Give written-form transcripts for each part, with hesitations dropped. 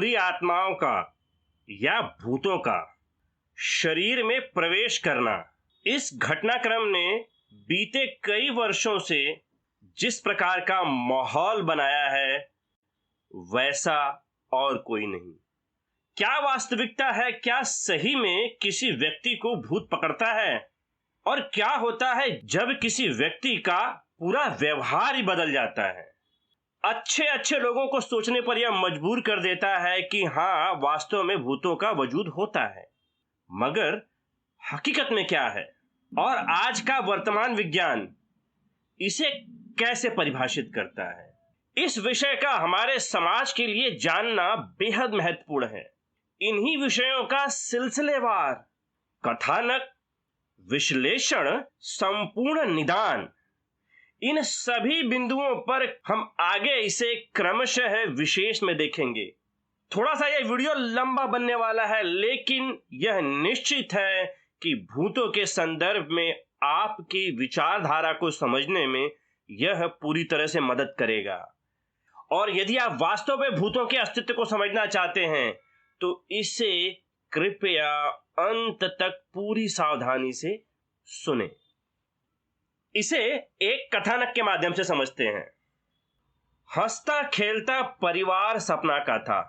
बुरी आत्माओं का या भूतों का शरीर में प्रवेश करना। इस घटनाक्रम ने बीते कई वर्षों से जिस प्रकार का माहौल बनाया है वैसा और कोई नहीं। क्या वास्तविकता है? क्या सही में किसी व्यक्ति को भूत पकड़ता है? और क्या होता है जब किसी व्यक्ति का पूरा व्यवहार ही बदल जाता है? अच्छे अच्छे लोगों को सोचने पर यह मजबूर कर देता है कि हाँ, वास्तव में भूतों का वजूद होता है। मगर हकीकत में क्या है और आज का वर्तमान विज्ञान इसे कैसे परिभाषित करता है, इस विषय का हमारे समाज के लिए जानना बेहद महत्वपूर्ण है। इन्हीं विषयों का सिलसिलेवार कथानक, विश्लेषण, संपूर्ण निदान, इन सभी बिंदुओं पर हम आगे इसे क्रमशः विशेष में देखेंगे। थोड़ा सा यह वीडियो लंबा बनने वाला है, लेकिन यह निश्चित है कि भूतों के संदर्भ में आपकी विचारधारा को समझने में यह पूरी तरह से मदद करेगा। और यदि आप वास्तव में भूतों के अस्तित्व को समझना चाहते हैं तो इसे कृपया अंत तक पूरी सावधानी से सुने। इसे एक कथानक के माध्यम से समझते हैं। हंसता खेलता परिवार सपना का था।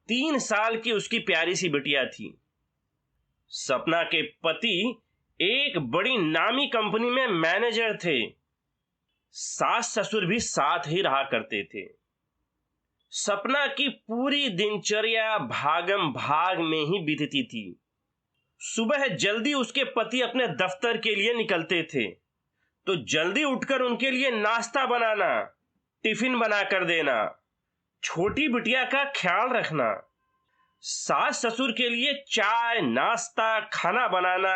3 साल की उसकी प्यारी सी बिटिया थी। सपना के पति एक बड़ी नामी कंपनी में मैनेजर थे। सास ससुर भी साथ ही रहा करते थे। सपना की पूरी दिनचर्या भागम भाग में ही बीतती थी। सुबह जल्दी उसके पति अपने दफ्तर के लिए निकलते थे तो जल्दी उठकर उनके लिए नाश्ता बनाना, टिफिन बना कर देना, छोटी बिटिया का ख्याल रखना, सास ससुर के लिए चाय, नाश्ता, खाना बनाना।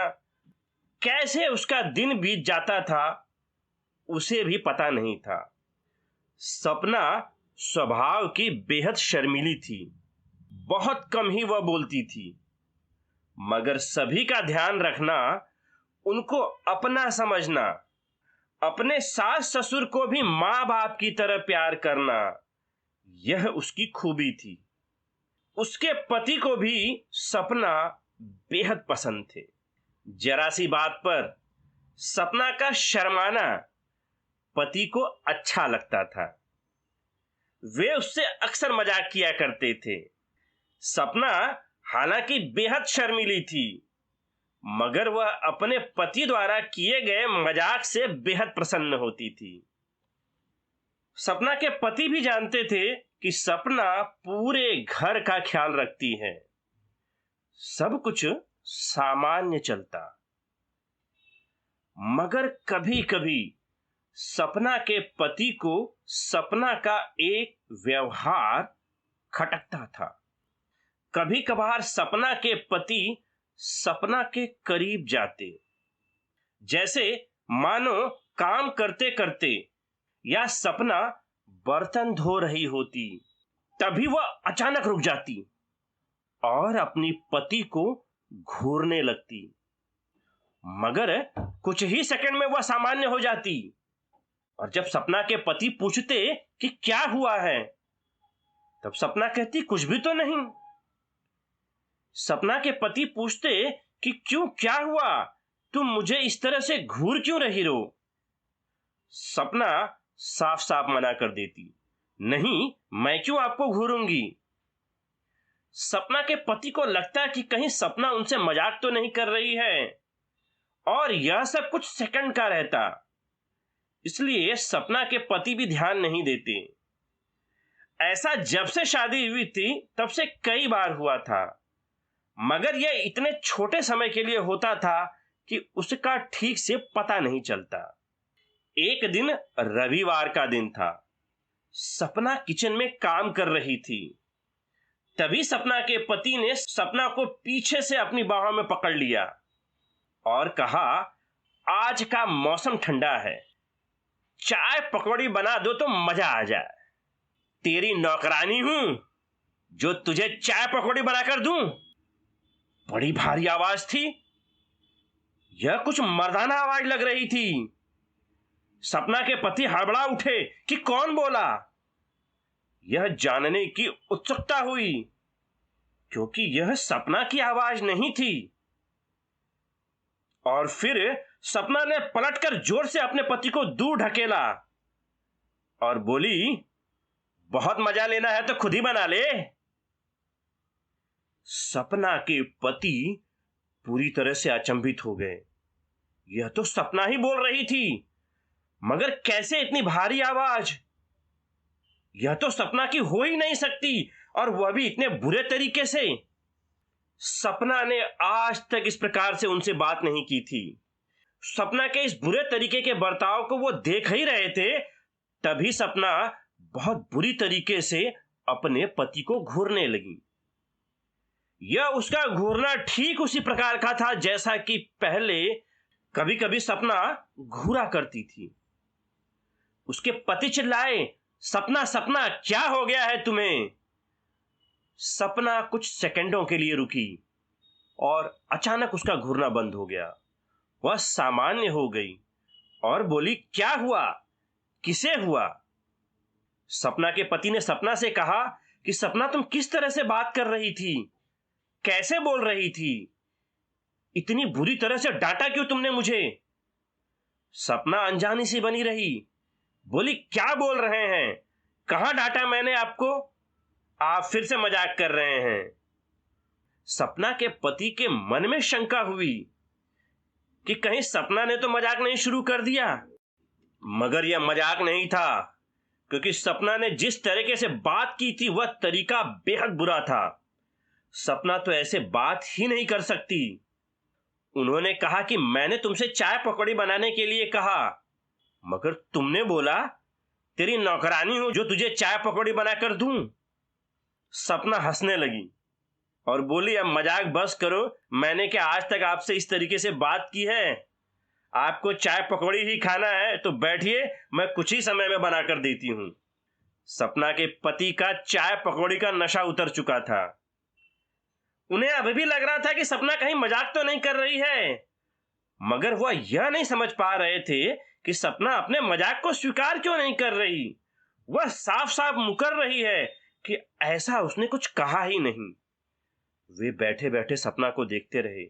कैसे उसका दिन बीत जाता था उसे भी पता नहीं था। सपना स्वभाव की बेहद शर्मीली थी। बहुत कम ही वह बोलती थी, मगर सभी का ध्यान रखना, उनको अपना समझना, अपने सास ससुर को भी माँ बाप की तरह प्यार करना, यह उसकी खूबी थी। उसके पति को भी सपना बेहद पसंद थे। जरा सी बात पर सपना का शर्माना पति को अच्छा लगता था। वे उससे अक्सर मजाक किया करते थे। सपना हालांकि बेहद शर्मीली थी, मगर वह अपने पति द्वारा किए गए मजाक से बेहद प्रसन्न होती थी। सपना के पति भी जानते थे कि सपना पूरे घर का ख्याल रखती है। सब कुछ सामान्य चलता, मगर कभी कभी सपना के पति को सपना का एक व्यवहार खटकता था। कभी कभार सपना के पति सपना के करीब जाते, जैसे मानो काम करते करते या सपना बर्तन धो रही होती, तभी वह अचानक रुक जाती और अपनी पति को घूरने लगती। मगर कुछ ही सेकंड में वह सामान्य हो जाती और जब सपना के पति पूछते कि क्या हुआ है, तब सपना कहती कुछ भी तो नहीं। सपना के पति पूछते कि क्यों, क्या हुआ, तुम मुझे इस तरह से घूर क्यों रही हो? सपना साफ साफ मना कर देती, नहीं, मैं क्यों आपको घूरूंगी। सपना के पति को लगता कि कहीं सपना उनसे मजाक तो नहीं कर रही है, और यह सब कुछ सेकंड का रहता, इसलिए सपना के पति भी ध्यान नहीं देते। ऐसा जब से शादी हुई थी तब से कई बार हुआ था, मगर यह इतने छोटे समय के लिए होता था कि उसका ठीक से पता नहीं चलता। एक दिन रविवार का दिन था। सपना किचन में काम कर रही थी। तभी सपना के पति ने सपना को पीछे से अपनी बाहों में पकड़ लिया और कहा, आज का मौसम ठंडा है, चाय पकौड़ी बना दो तो मजा आ जाए। तेरी नौकरानी हूं जो तुझे चाय पकौड़ी बनाकर दूं। बड़ी भारी आवाज थी। यह कुछ मर्दाना आवाज लग रही थी। सपना के पति हड़बड़ा उठे कि कौन बोला। यह जानने की उत्सुकता हुई, क्योंकि यह सपना की आवाज नहीं थी। और फिर सपना ने पलटकर जोर से अपने पति को दूर ढकेला और बोली, बहुत मजा लेना है तो खुद ही बना ले। सपना के पति पूरी तरह से अचंभित हो गए। यह तो सपना ही बोल रही थी, मगर कैसे इतनी भारी आवाज? यह तो सपना की हो ही नहीं सकती, और वह भी इतने बुरे तरीके से। सपना ने आज तक इस प्रकार से उनसे बात नहीं की थी। सपना के इस बुरे तरीके के बर्ताव को वो देख ही रहे थे। तभी सपना बहुत बुरी तरीके से अपने पति को घूरने लगी। यह उसका घूरना ठीक उसी प्रकार का था जैसा कि पहले कभी कभी सपना घूरा करती थी। उसके पति चिल्लाए, सपना सपना क्या हो गया है तुम्हें? सपना कुछ सेकंडों के लिए रुकी और अचानक उसका घूरना बंद हो गया। वह सामान्य हो गई और बोली, क्या हुआ? किसे हुआ? सपना के पति ने सपना से कहा कि सपना तुम किस तरह से बात कर रही थी? कैसे बोल रही थी? इतनी बुरी तरह से डांटा क्यों तुमने मुझे? सपना अनजानी सी बनी रही, बोली, क्या बोल रहे हैं? कहां डांटा मैंने आपको? आप फिर से मजाक कर रहे हैं। सपना के पति के मन में शंका हुई कि कहीं सपना ने तो मजाक नहीं शुरू कर दिया। मगर यह मजाक नहीं था, क्योंकि सपना ने जिस तरीके से बात की थी वह तरीका बेहद बुरा था। सपना तो ऐसे बात ही नहीं कर सकती। उन्होंने कहा कि मैंने तुमसे चाय पकौड़ी बनाने के लिए कहा, मगर तुमने बोला तेरी नौकरानी हूं जो तुझे चाय पकौड़ी बनाकर दूं। सपना हंसने लगी और बोली, अब मजाक बस करो। मैंने क्या आज तक आपसे इस तरीके से बात की है? आपको चाय पकौड़ी ही खाना है तो बैठिए, मैं कुछ ही समय में बनाकर देती हूं। सपना के पति का चाय पकौड़ी का नशा उतर चुका था। उन्हें अभी भी लग रहा था कि सपना कहीं मजाक तो नहीं कर रही है, मगर वह यह नहीं समझ पा रहे थे कि सपना अपने मजाक को स्वीकार क्यों नहीं कर रही। वह साफ साफ मुकर रही है कि ऐसा उसने कुछ कहा ही नहीं। वे बैठे बैठे सपना को देखते रहे।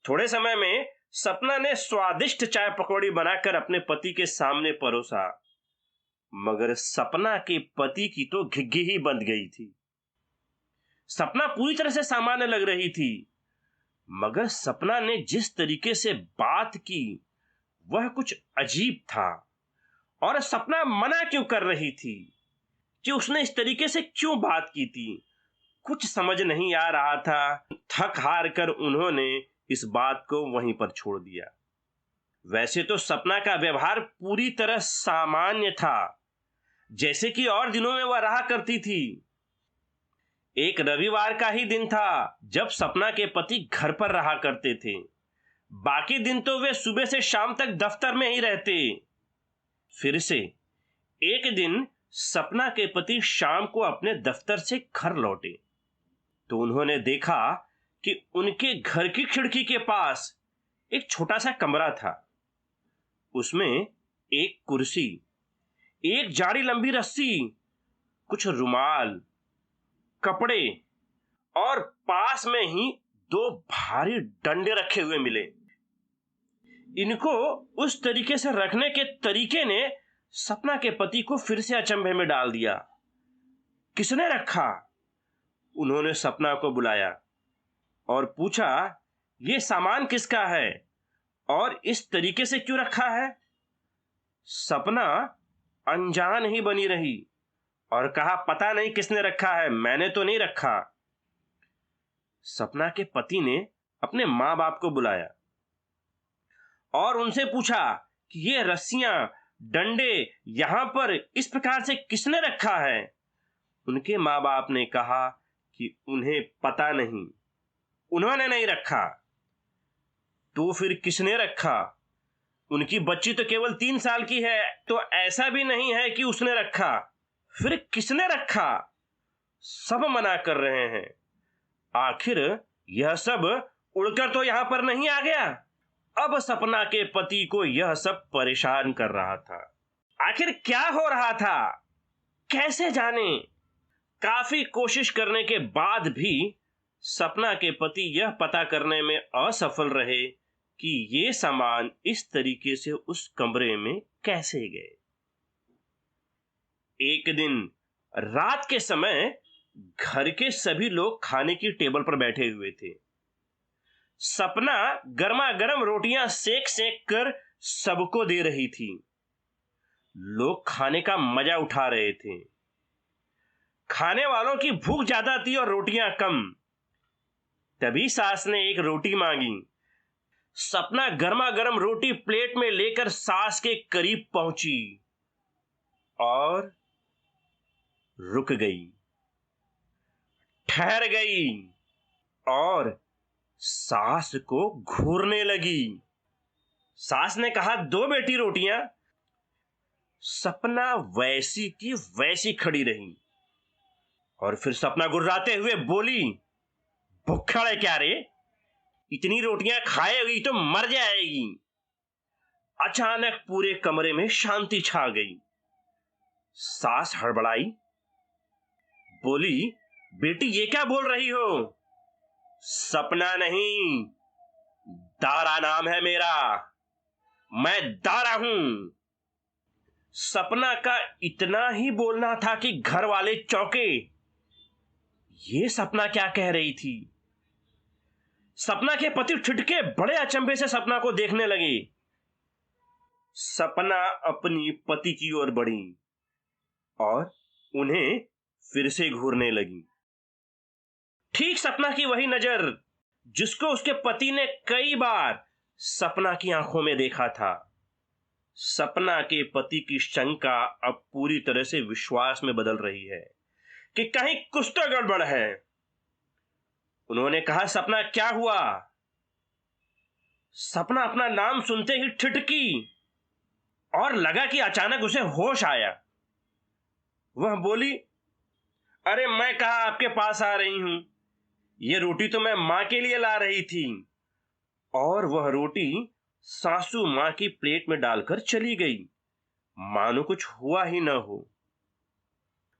थोड़े समय में सपना ने स्वादिष्ट चाय पकौड़ी बनाकर अपने पति के सामने परोसा, मगर सपना के पति की तो घिघी ही बंद गई थी। सपना पूरी तरह से सामान्य लग रही थी, मगर सपना ने जिस तरीके से बात की वह कुछ अजीब था। और सपना मना क्यों कर रही थी कि उसने इस तरीके से क्यों बात की थी, कुछ समझ नहीं आ रहा था। थक हार कर उन्होंने इस बात को वहीं पर छोड़ दिया। वैसे तो सपना का व्यवहार पूरी तरह सामान्य था, जैसे कि और दिनों में वह रहा करती थी। एक रविवार का ही दिन था जब सपना के पति घर पर रहा करते थे। बाकी दिन तो वे सुबह से शाम तक दफ्तर में ही रहते। फिर से एक दिन सपना के पति शाम को अपने दफ्तर से घर लौटे तो उन्होंने देखा कि उनके घर की खिड़की के पास एक छोटा सा कमरा था। उसमें एक कुर्सी, एक जाड़ी लंबी रस्सी, कुछ रुमाल, कपड़े और पास में ही दो भारी डंडे रखे हुए मिले। इनको उस तरीके से रखने के तरीके ने सपना के पति को फिर से अचंभे में डाल दिया। किसने रखा? उन्होंने सपना को बुलाया और पूछा, यह सामान किसका है और इस तरीके से क्यों रखा है? सपना अनजान ही बनी रही और कहा, पता नहीं किसने रखा है, मैंने तो नहीं रखा। सपना के पति ने अपने मां बाप को बुलाया और उनसे पूछा कि ये रस्सियां, डंडे यहां पर इस प्रकार से किसने रखा है? उनके मां बाप ने कहा कि उन्हें पता नहीं, उन्होंने नहीं रखा। तो फिर किसने रखा? उनकी बच्ची तो केवल 3 साल की है, तो ऐसा भी नहीं है कि उसने रखा। फिर किसने रखा? सब मना कर रहे हैं। आखिर यह सब उड़कर तो यहां पर नहीं आ गया? अब सपना के पति को यह सब परेशान कर रहा था। आखिर क्या हो रहा था? कैसे जाने? काफी कोशिश करने के बाद भी सपना के पति यह पता करने में असफल रहे कि ये सामान इस तरीके से उस कमरे में कैसे गए। एक दिन रात के समय घर के सभी लोग खाने की टेबल पर बैठे हुए थे। सपना गर्मा गर्म रोटियां सेक सेक कर सबको दे रही थी। लोग खाने का मजा उठा रहे थे। खाने वालों की भूख ज्यादा थी और रोटियां कम। तभी सास ने एक रोटी मांगी। सपना गर्मा गर्म रोटी प्लेट में लेकर सास के करीब पहुंची और रुक गई, ठहर गई और सास को घूरने लगी। सास ने कहा, दो बेटी रोटियां। सपना वैसी की वैसी खड़ी रही और फिर सपना गुर्राते हुए बोली, भुक्खड़ है क्या रे? इतनी रोटियां खाएगी तो मर जाएगी। अचानक पूरे कमरे में शांति छा गई। सास हड़बड़ाई, बोली, बेटी ये क्या बोल रही हो? सपना नहीं, दारा नाम है मेरा, मैं दारा हूं। सपना का इतना ही बोलना था कि घर वाले चौंके। ये सपना क्या कह रही थी? सपना के पति ठिठके बड़े अचंभे से सपना को देखने लगे। सपना अपनी पति की ओर बढ़ी और उन्हें फिर से घूरने लगी। ठीक सपना की वही नजर जिसको उसके पति ने कई बार सपना की आंखों में देखा था। सपना के पति की शंका अब पूरी तरह से विश्वास में बदल रही है कि कहीं कुछ तो गड़बड़ है। उन्होंने कहा, सपना क्या हुआ? सपना अपना नाम सुनते ही ठिठकी और लगा कि अचानक उसे होश आया। वह बोली, अरे मैं कहा आपके पास आ रही हूं, ये रोटी तो मैं मां के लिए ला रही थी। और वह रोटी सासू मां की प्लेट में डालकर चली गई, मानो कुछ हुआ ही न हो।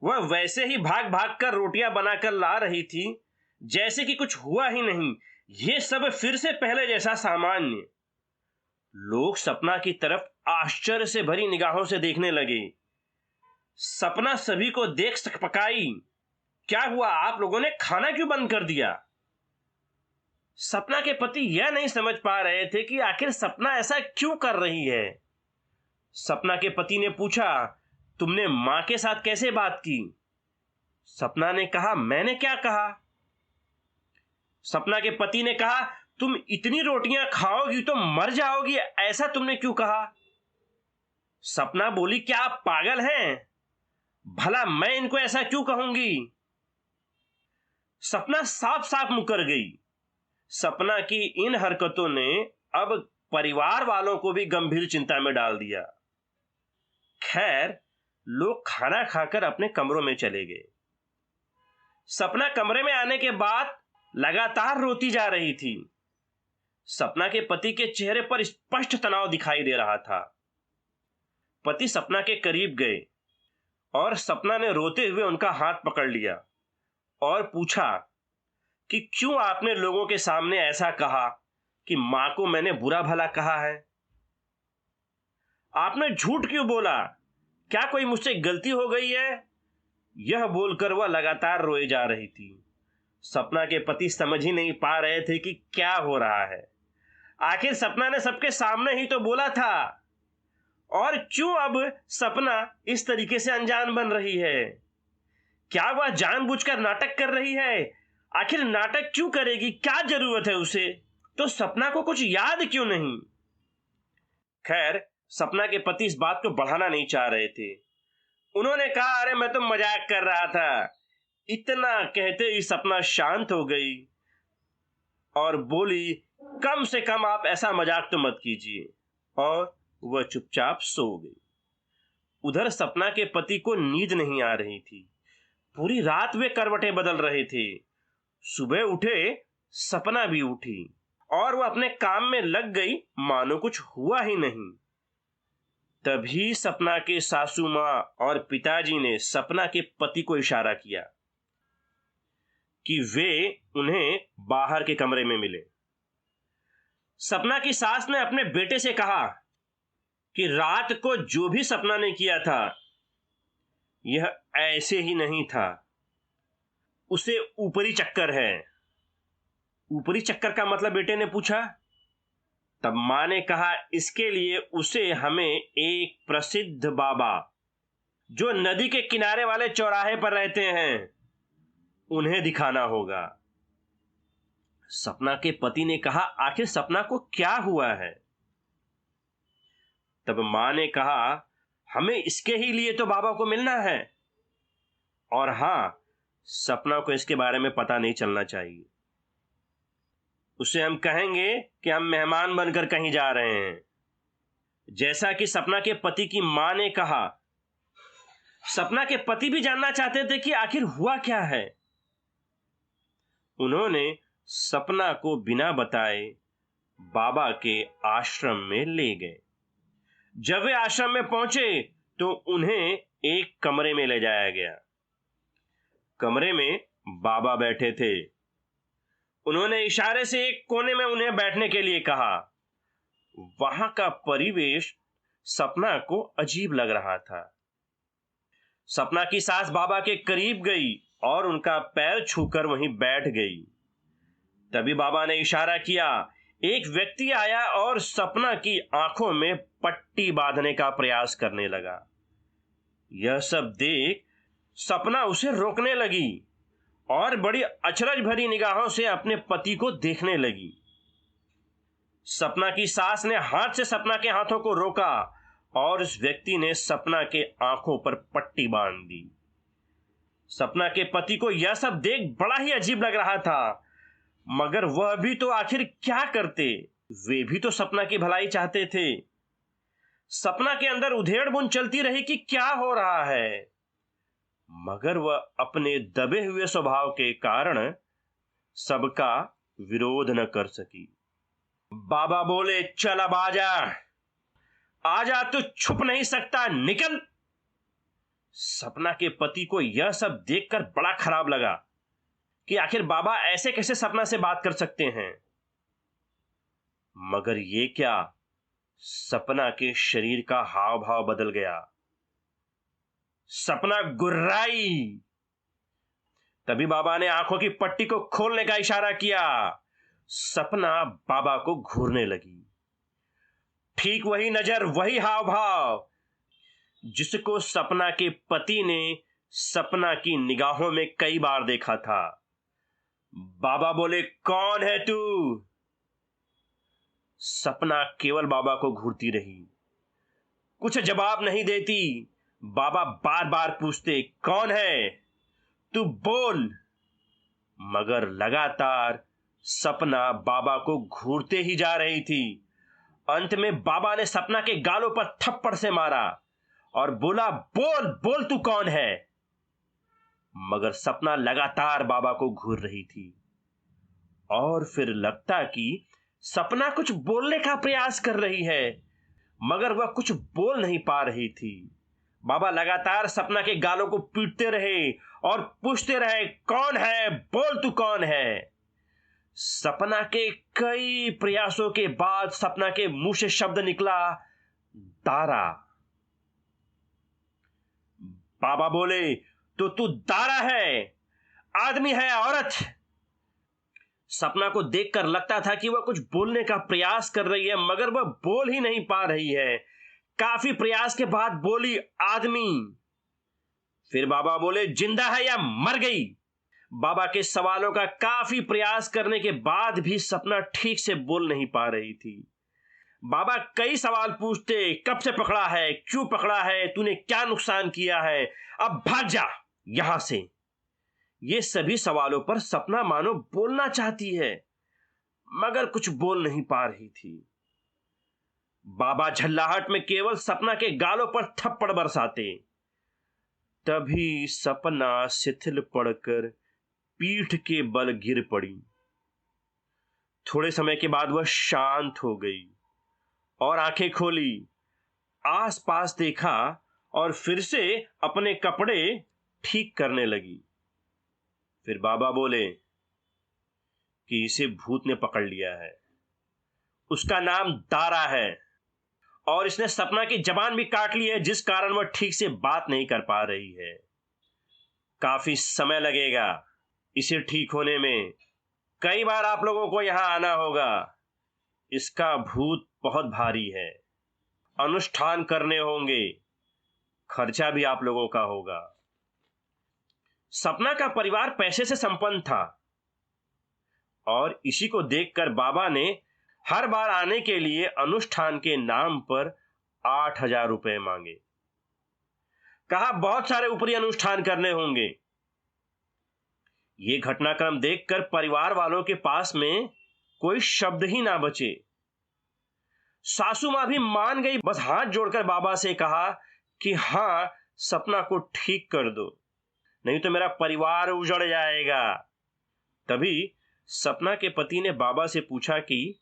वह वैसे ही भाग भाग कर रोटियां बनाकर ला रही थी जैसे कि कुछ हुआ ही नहीं। ये सब फिर से पहले जैसा सामान्य। लोग सपना की तरफ आश्चर्य से भरी निगाहों से देखने लगे। सपना सभी को देख सकपकाई, क्या हुआ? आप लोगों ने खाना क्यों बंद कर दिया? सपना के पति यह नहीं समझ पा रहे थे कि आखिर सपना ऐसा क्यों कर रही है। सपना के पति ने पूछा, तुमने मां के साथ कैसे बात की? सपना ने कहा, मैंने क्या कहा? सपना के पति ने कहा, तुम इतनी रोटियां खाओगी तो मर जाओगी, ऐसा तुमने क्यों कहा? सपना बोली, क्या आप पागल हैं? भला मैं इनको ऐसा क्यों कहूंगी? सपना साफ साफ मुकर गई। सपना की इन हरकतों ने अब परिवार वालों को भी गंभीर चिंता में डाल दिया। खैर, लोग खाना खाकर अपने कमरों में चले गए। सपना कमरे में आने के बाद लगातार रोती जा रही थी। सपना के पति के चेहरे पर स्पष्ट तनाव दिखाई दे रहा था। पति सपना के करीब गए और सपना ने रोते हुए उनका हाथ पकड़ लिया और पूछा कि क्यों आपने लोगों के सामने ऐसा कहा कि मां को मैंने बुरा भला कहा है? आपने झूठ क्यों बोला? क्या कोई मुझसे गलती हो गई है? यह बोलकर वह लगातार रोए जा रही थी। सपना के पति समझ ही नहीं पा रहे थे कि क्या हो रहा है। आखिर सपना ने सबके सामने ही तो बोला था, और क्यों अब सपना इस तरीके से अनजान बन रही है? क्या वह जानबूझकर नाटक कर रही है? आखिर नाटक क्यों करेगी? क्या जरूरत है उसे? तो सपना को कुछ याद क्यों नहीं? खैर, सपना के पति इस बात को बढ़ाना नहीं चाह रहे थे। उन्होंने कहा, अरे मैं तो मजाक कर रहा था। इतना कहते ही सपना शांत हो गई और बोली, कम से कम आप ऐसा मजाक तो मत कीजिए। और वह चुपचाप सो गई। उधर सपना के पति को नींद नहीं आ रही थी। पूरी रात वे करवटें बदल रहे थे। सुबह उठे, सपना भी उठी और वह अपने काम में लग गई मानो कुछ हुआ ही नहीं। तभी सपना के सासू माँ और पिताजी ने सपना के पति को इशारा किया कि वे उन्हें बाहर के कमरे में मिले। सपना की सास ने अपने बेटे से कहा कि रात को जो भी सपना ने किया था यह ऐसे ही नहीं था, उसे ऊपरी चक्कर है। ऊपरी चक्कर का मतलब बेटे ने पूछा। तब मां ने कहा इसके लिए उसे हमें एक प्रसिद्ध बाबा जो नदी के किनारे वाले चौराहे पर रहते हैं उन्हें दिखाना होगा। सपना के पति ने कहा आखिर सपना को क्या हुआ है? तब मां ने कहा हमें इसके ही लिए तो बाबा को मिलना है, और हां, सपना को इसके बारे में पता नहीं चलना चाहिए। उसे हम कहेंगे कि हम मेहमान बनकर कहीं जा रहे हैं। जैसा कि सपना के पति की मां ने कहा, सपना के पति भी जानना चाहते थे कि आखिर हुआ क्या है। उन्होंने सपना को बिना बताए बाबा के आश्रम में ले गए। जब वे आश्रम में पहुंचे तो उन्हें एक कमरे में ले जाया गया। कमरे में बाबा बैठे थे। उन्होंने इशारे से एक कोने में उन्हें बैठने के लिए कहा। वहां का परिवेश सपना को अजीब लग रहा था। सपना की सास बाबा के करीब गई और उनका पैर छूकर वहीं बैठ गई। तभी बाबा ने इशारा किया। एक व्यक्ति आया और सपना की आंखों में पट्टी बांधने का प्रयास करने लगा। यह सब देख सपना उसे रोकने लगी और बड़ी अचरज भरी निगाहों से अपने पति को देखने लगी। सपना की सास ने हाथ से सपना के हाथों को रोका और उस व्यक्ति ने सपना के आंखों पर पट्टी बांध दी। सपना के पति को यह सब देख बड़ा ही अजीब लग रहा था, मगर वह भी तो आखिर क्या करते। वे भी तो सपना की भलाई चाहते थे। सपना के अंदर उधेड़-बुन चलती रही कि क्या हो रहा है, मगर वह अपने दबे हुए स्वभाव के कारण सबका विरोध न कर सकी। बाबा बोले, चल अब आजा, आजा, तू छुप नहीं सकता, निकल। सपना के पति को यह सब देखकर बड़ा खराब लगा कि आखिर बाबा ऐसे कैसे सपना से बात कर सकते हैं। मगर ये क्या, सपना के शरीर का हाव भाव बदल गया। सपना गुर्राई। तभी बाबा ने आंखों की पट्टी को खोलने का इशारा किया। सपना बाबा को घूरने लगी। ठीक वही नजर, वही हाव भाव जिसको सपना के पति ने सपना की निगाहों में कई बार देखा था। बाबा बोले, कौन है तू? सपना केवल बाबा को घूरती रही, कुछ जवाब नहीं देती। बाबा बार बार पूछते, कौन है तू, बोल। मगर लगातार सपना बाबा को घूरते ही जा रही थी। अंत में बाबा ने सपना के गालों पर थप्पड़ से मारा और बोला, बोल बोल, तू कौन है। मगर सपना लगातार बाबा को घूर रही थी और फिर लगता कि सपना कुछ बोलने का प्रयास कर रही है, मगर वह कुछ बोल नहीं पा रही थी। बाबा लगातार सपना के गालों को पीटते रहे और पूछते रहे, कौन है, बोल, तू कौन है। सपना के कई प्रयासों के बाद सपना के मुंह से शब्द निकला, दारा। बाबा बोले, तो तू दारा है, आदमी है, औरत? सपना को देखकर लगता था कि वह कुछ बोलने का प्रयास कर रही है, मगर वह बोल ही नहीं पा रही है। काफी प्रयास के बाद बोली, आदमी। फिर बाबा बोले, जिंदा है या मर गई? बाबा के सवालों का काफी प्रयास करने के बाद भी सपना ठीक से बोल नहीं पा रही थी। बाबा कई सवाल पूछते, कब से पकड़ा है, क्यों पकड़ा है, तूने क्या नुकसान किया है, अब भाग जा यहां से। ये सभी सवालों पर सपना मानो बोलना चाहती है, मगर कुछ बोल नहीं पा रही थी। बाबा झल्लाहट में केवल सपना के गालों पर थप्पड़ बरसाते। तभी सपना शिथिल पड़कर पीठ के बल गिर पड़ी। थोड़े समय के बाद वह शांत हो गई और आंखें खोली। आसपास देखा और फिर से अपने कपड़े ठीक करने लगी। फिर बाबा बोले कि इसे भूत ने पकड़ लिया है। उसका नाम दारा है और इसने सपना की जबान भी काट ली है, जिस कारण वह ठीक से बात नहीं कर पा रही है। काफी समय लगेगा इसे ठीक होने में। कई बार आप लोगों को यहां आना होगा। इसका भूत बहुत भारी है। अनुष्ठान करने होंगे, खर्चा भी आप लोगों का होगा। सपना का परिवार पैसे से संपन्न था और इसी को देखकर बाबा ने हर बार आने के लिए अनुष्ठान के नाम पर 8,000 रुपए मांगे। कहा बहुत सारे ऊपरी अनुष्ठान करने होंगे। ये घटनाक्रम देखकर परिवार वालों के पास में कोई शब्द ही ना बचे। सासू मां भी मान गई, बस हाथ जोड़कर बाबा से कहा कि हां, सपना को ठीक कर दो, नहीं तो मेरा परिवार उजड़ जाएगा। तभी सपना के पति ने बाबा से पूछा कि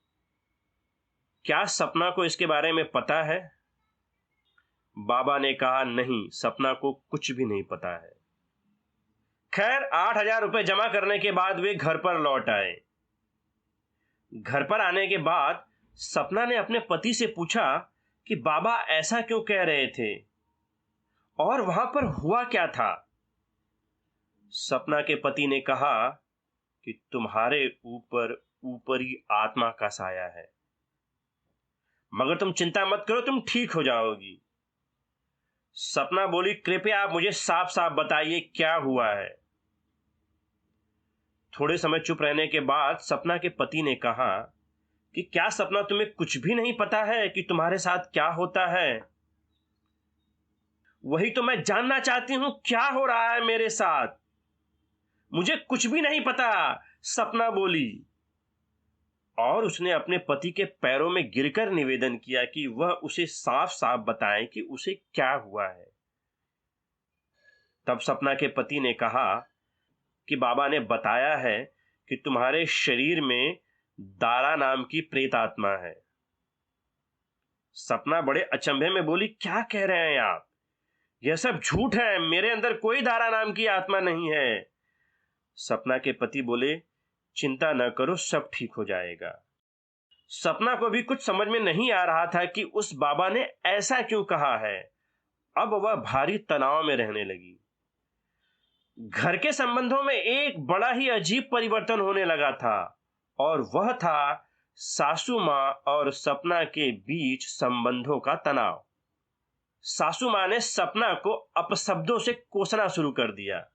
क्या सपना को इसके बारे में पता है? बाबा ने कहा नहीं, सपना को कुछ भी नहीं पता है। खैर 8,000 रुपए जमा करने के बाद वे घर पर लौट आए। घर पर आने के बाद सपना ने अपने पति से पूछा कि बाबा ऐसा क्यों कह रहे थे और वहां पर हुआ क्या था। सपना के पति ने कहा कि तुम्हारे ऊपर ऊपरी आत्मा का साया है, मगर तुम चिंता मत करो, तुम ठीक हो जाओगी। सपना बोली कृपया आप मुझे साफ साफ बताइए क्या हुआ है। थोड़े समय चुप रहने के बाद सपना के पति ने कहा कि क्या सपना तुम्हें कुछ भी नहीं पता है कि तुम्हारे साथ क्या होता है? वही तो मैं जानना चाहती हूं, क्या हो रहा है मेरे साथ? मुझे कुछ भी नहीं पता, सपना बोली। और उसने अपने पति के पैरों में गिरकर निवेदन किया कि वह उसे साफ साफ बताए कि उसे क्या हुआ है। तब सपना के पति ने कहा कि बाबा ने बताया है कि तुम्हारे शरीर में दारा नाम की प्रेत आत्मा है। सपना बड़े अचंभे में बोली क्या कह रहे हैं आप? यह सब झूठ है, मेरे अंदर कोई दारा नाम की आत्मा नहीं है। सपना के पति बोले चिंता न करो, सब ठीक हो जाएगा। सपना को भी कुछ समझ में नहीं आ रहा था कि उस बाबा ने ऐसा क्यों कहा है। अब वह भारी तनाव में रहने लगी। घर के संबंधों में एक बड़ा ही अजीब परिवर्तन होने लगा था और वह था सासू मां और सपना के बीच संबंधों का तनाव। सासू मां ने सपना को अपशब्दों से कोसना शुरू कर दिया।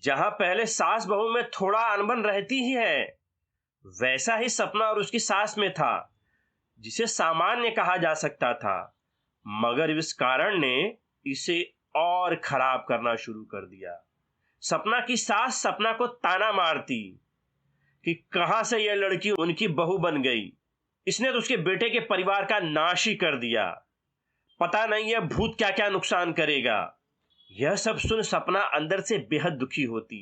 जहां पहले सास बहू में थोड़ा अनबन रहती ही है, वैसा ही सपना और उसकी सास में था, जिसे सामान्य कहा जा सकता था, मगर इस कारण ने इसे और खराब करना शुरू कर दिया। सपना की सास सपना को ताना मारती कि कहां से यह लड़की उनकी बहू बन गई, इसने तो उसके बेटे के परिवार का नाश ही कर दिया, पता नहीं यह भूत क्या क्या नुकसान करेगा। यह सब सुन सपना अंदर से बेहद दुखी होती,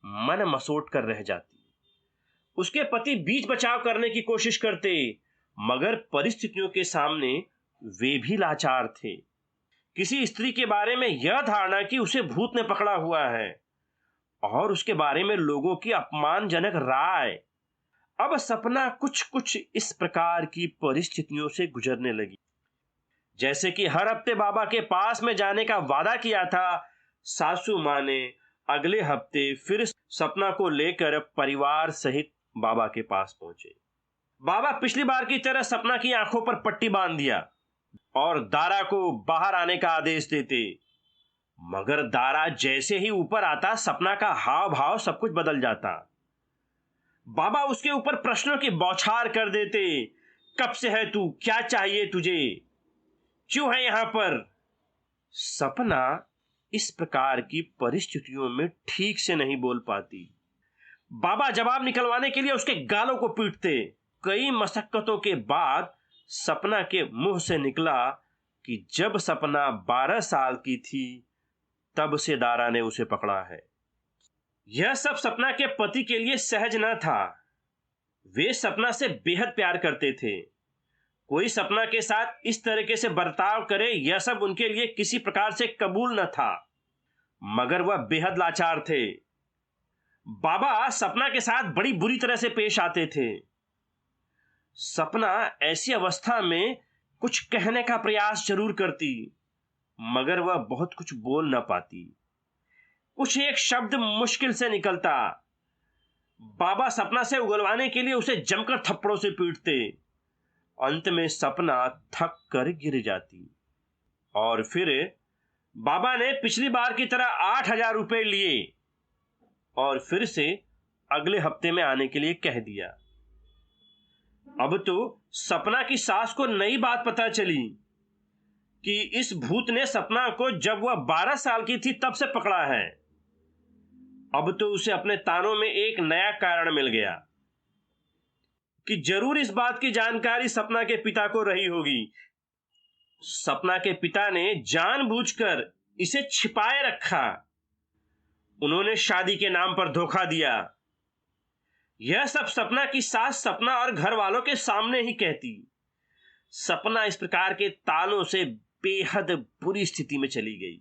मन मसोट कर रह जाती। उसके पति बीच बचाव करने की कोशिश करते, मगर परिस्थितियों के सामने वे भी लाचार थे। किसी स्त्री के बारे में यह धारणा कि उसे भूत ने पकड़ा हुआ है और उसके बारे में लोगों की अपमानजनक राय। अब सपना कुछ कुछ इस प्रकार की परिस्थितियों से गुजरने लगी। जैसे कि हर हफ्ते बाबा के पास में जाने का वादा किया था, सासू मां ने अगले हफ्ते फिर सपना को लेकर परिवार सहित बाबा के पास पहुंचे। बाबा पिछली बार की तरह सपना की आंखों पर पट्टी बांध दिया और दारा को बाहर आने का आदेश देते, मगर दारा जैसे ही ऊपर आता सपना का हाव भाव सब कुछ बदल जाता। बाबा उसके ऊपर प्रश्नों की बौछार कर देते, कब से है तू, क्या चाहिए तुझे, क्यों है यहां पर? सपना इस प्रकार की परिस्थितियों में ठीक से नहीं बोल पाती। बाबा जवाब निकलवाने के लिए उसके गालों को पीटते। कई मशक्कतों के बाद सपना के मुंह से निकला कि जब सपना 12 साल की थी तब से दारा ने उसे पकड़ा है। यह सब सपना के पति के लिए सहज न था। वे सपना से बेहद प्यार करते थे, कोई सपना के साथ इस तरीके से बर्ताव करे, यह सब उनके लिए किसी प्रकार से कबूल न था। मगर वह बेहद लाचार थे। बाबा सपना के साथ बड़ी बुरी तरह से पेश आते थे। सपना ऐसी अवस्था में कुछ कहने का प्रयास जरूर करती, मगर वह बहुत कुछ बोल न पाती। कुछ एक शब्द मुश्किल से निकलता। बाबा सपना से उगलवाने के लिए उसे जमकर थप्पड़ों से पीटते। अंत में सपना थक कर गिर जाती। और फिर बाबा ने पिछली बार की तरह 8,000 रुपए लिए और फिर से अगले हफ्ते में आने के लिए कह दिया। अब तो सपना की सास को नई बात पता चली कि इस भूत ने सपना को जब वह 12 साल की थी तब से पकड़ा है। अब तो उसे अपने तानों में एक नया कारण मिल गया कि जरूर इस बात की जानकारी सपना के पिता को रही होगी। सपना के पिता ने जानबूझकर इसे छिपाए रखा। उन्होंने शादी के नाम पर धोखा दिया। यह सब सपना की सास सपना और घर वालों के सामने ही कहती। सपना इस प्रकार के तालों से बेहद बुरी स्थिति में चली गई।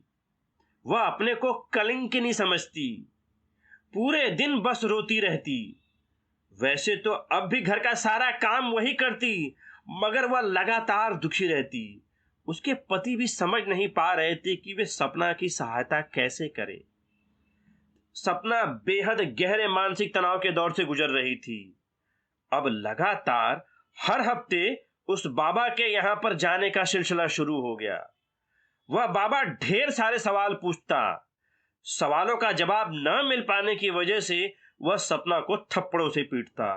वह अपने को कलंकिनी समझती, पूरे दिन बस रोती रहती। वैसे तो अब भी घर का सारा काम वही करती, मगर वह लगातार दुखी रहती। उसके पति भी समझ नहीं पा रहे थे कि वे सपना की सहायता कैसे करें। सपना बेहद गहरे मानसिक तनाव के दौर से गुजर रही थी। अब लगातार हर हफ्ते उस बाबा के यहां पर जाने का सिलसिला शुरू हो गया। वह बाबा ढेर सारे सवाल पूछता। सवालों का जवाब न मिल पाने की वजह से वह सपना को थप्पड़ों से पीटता।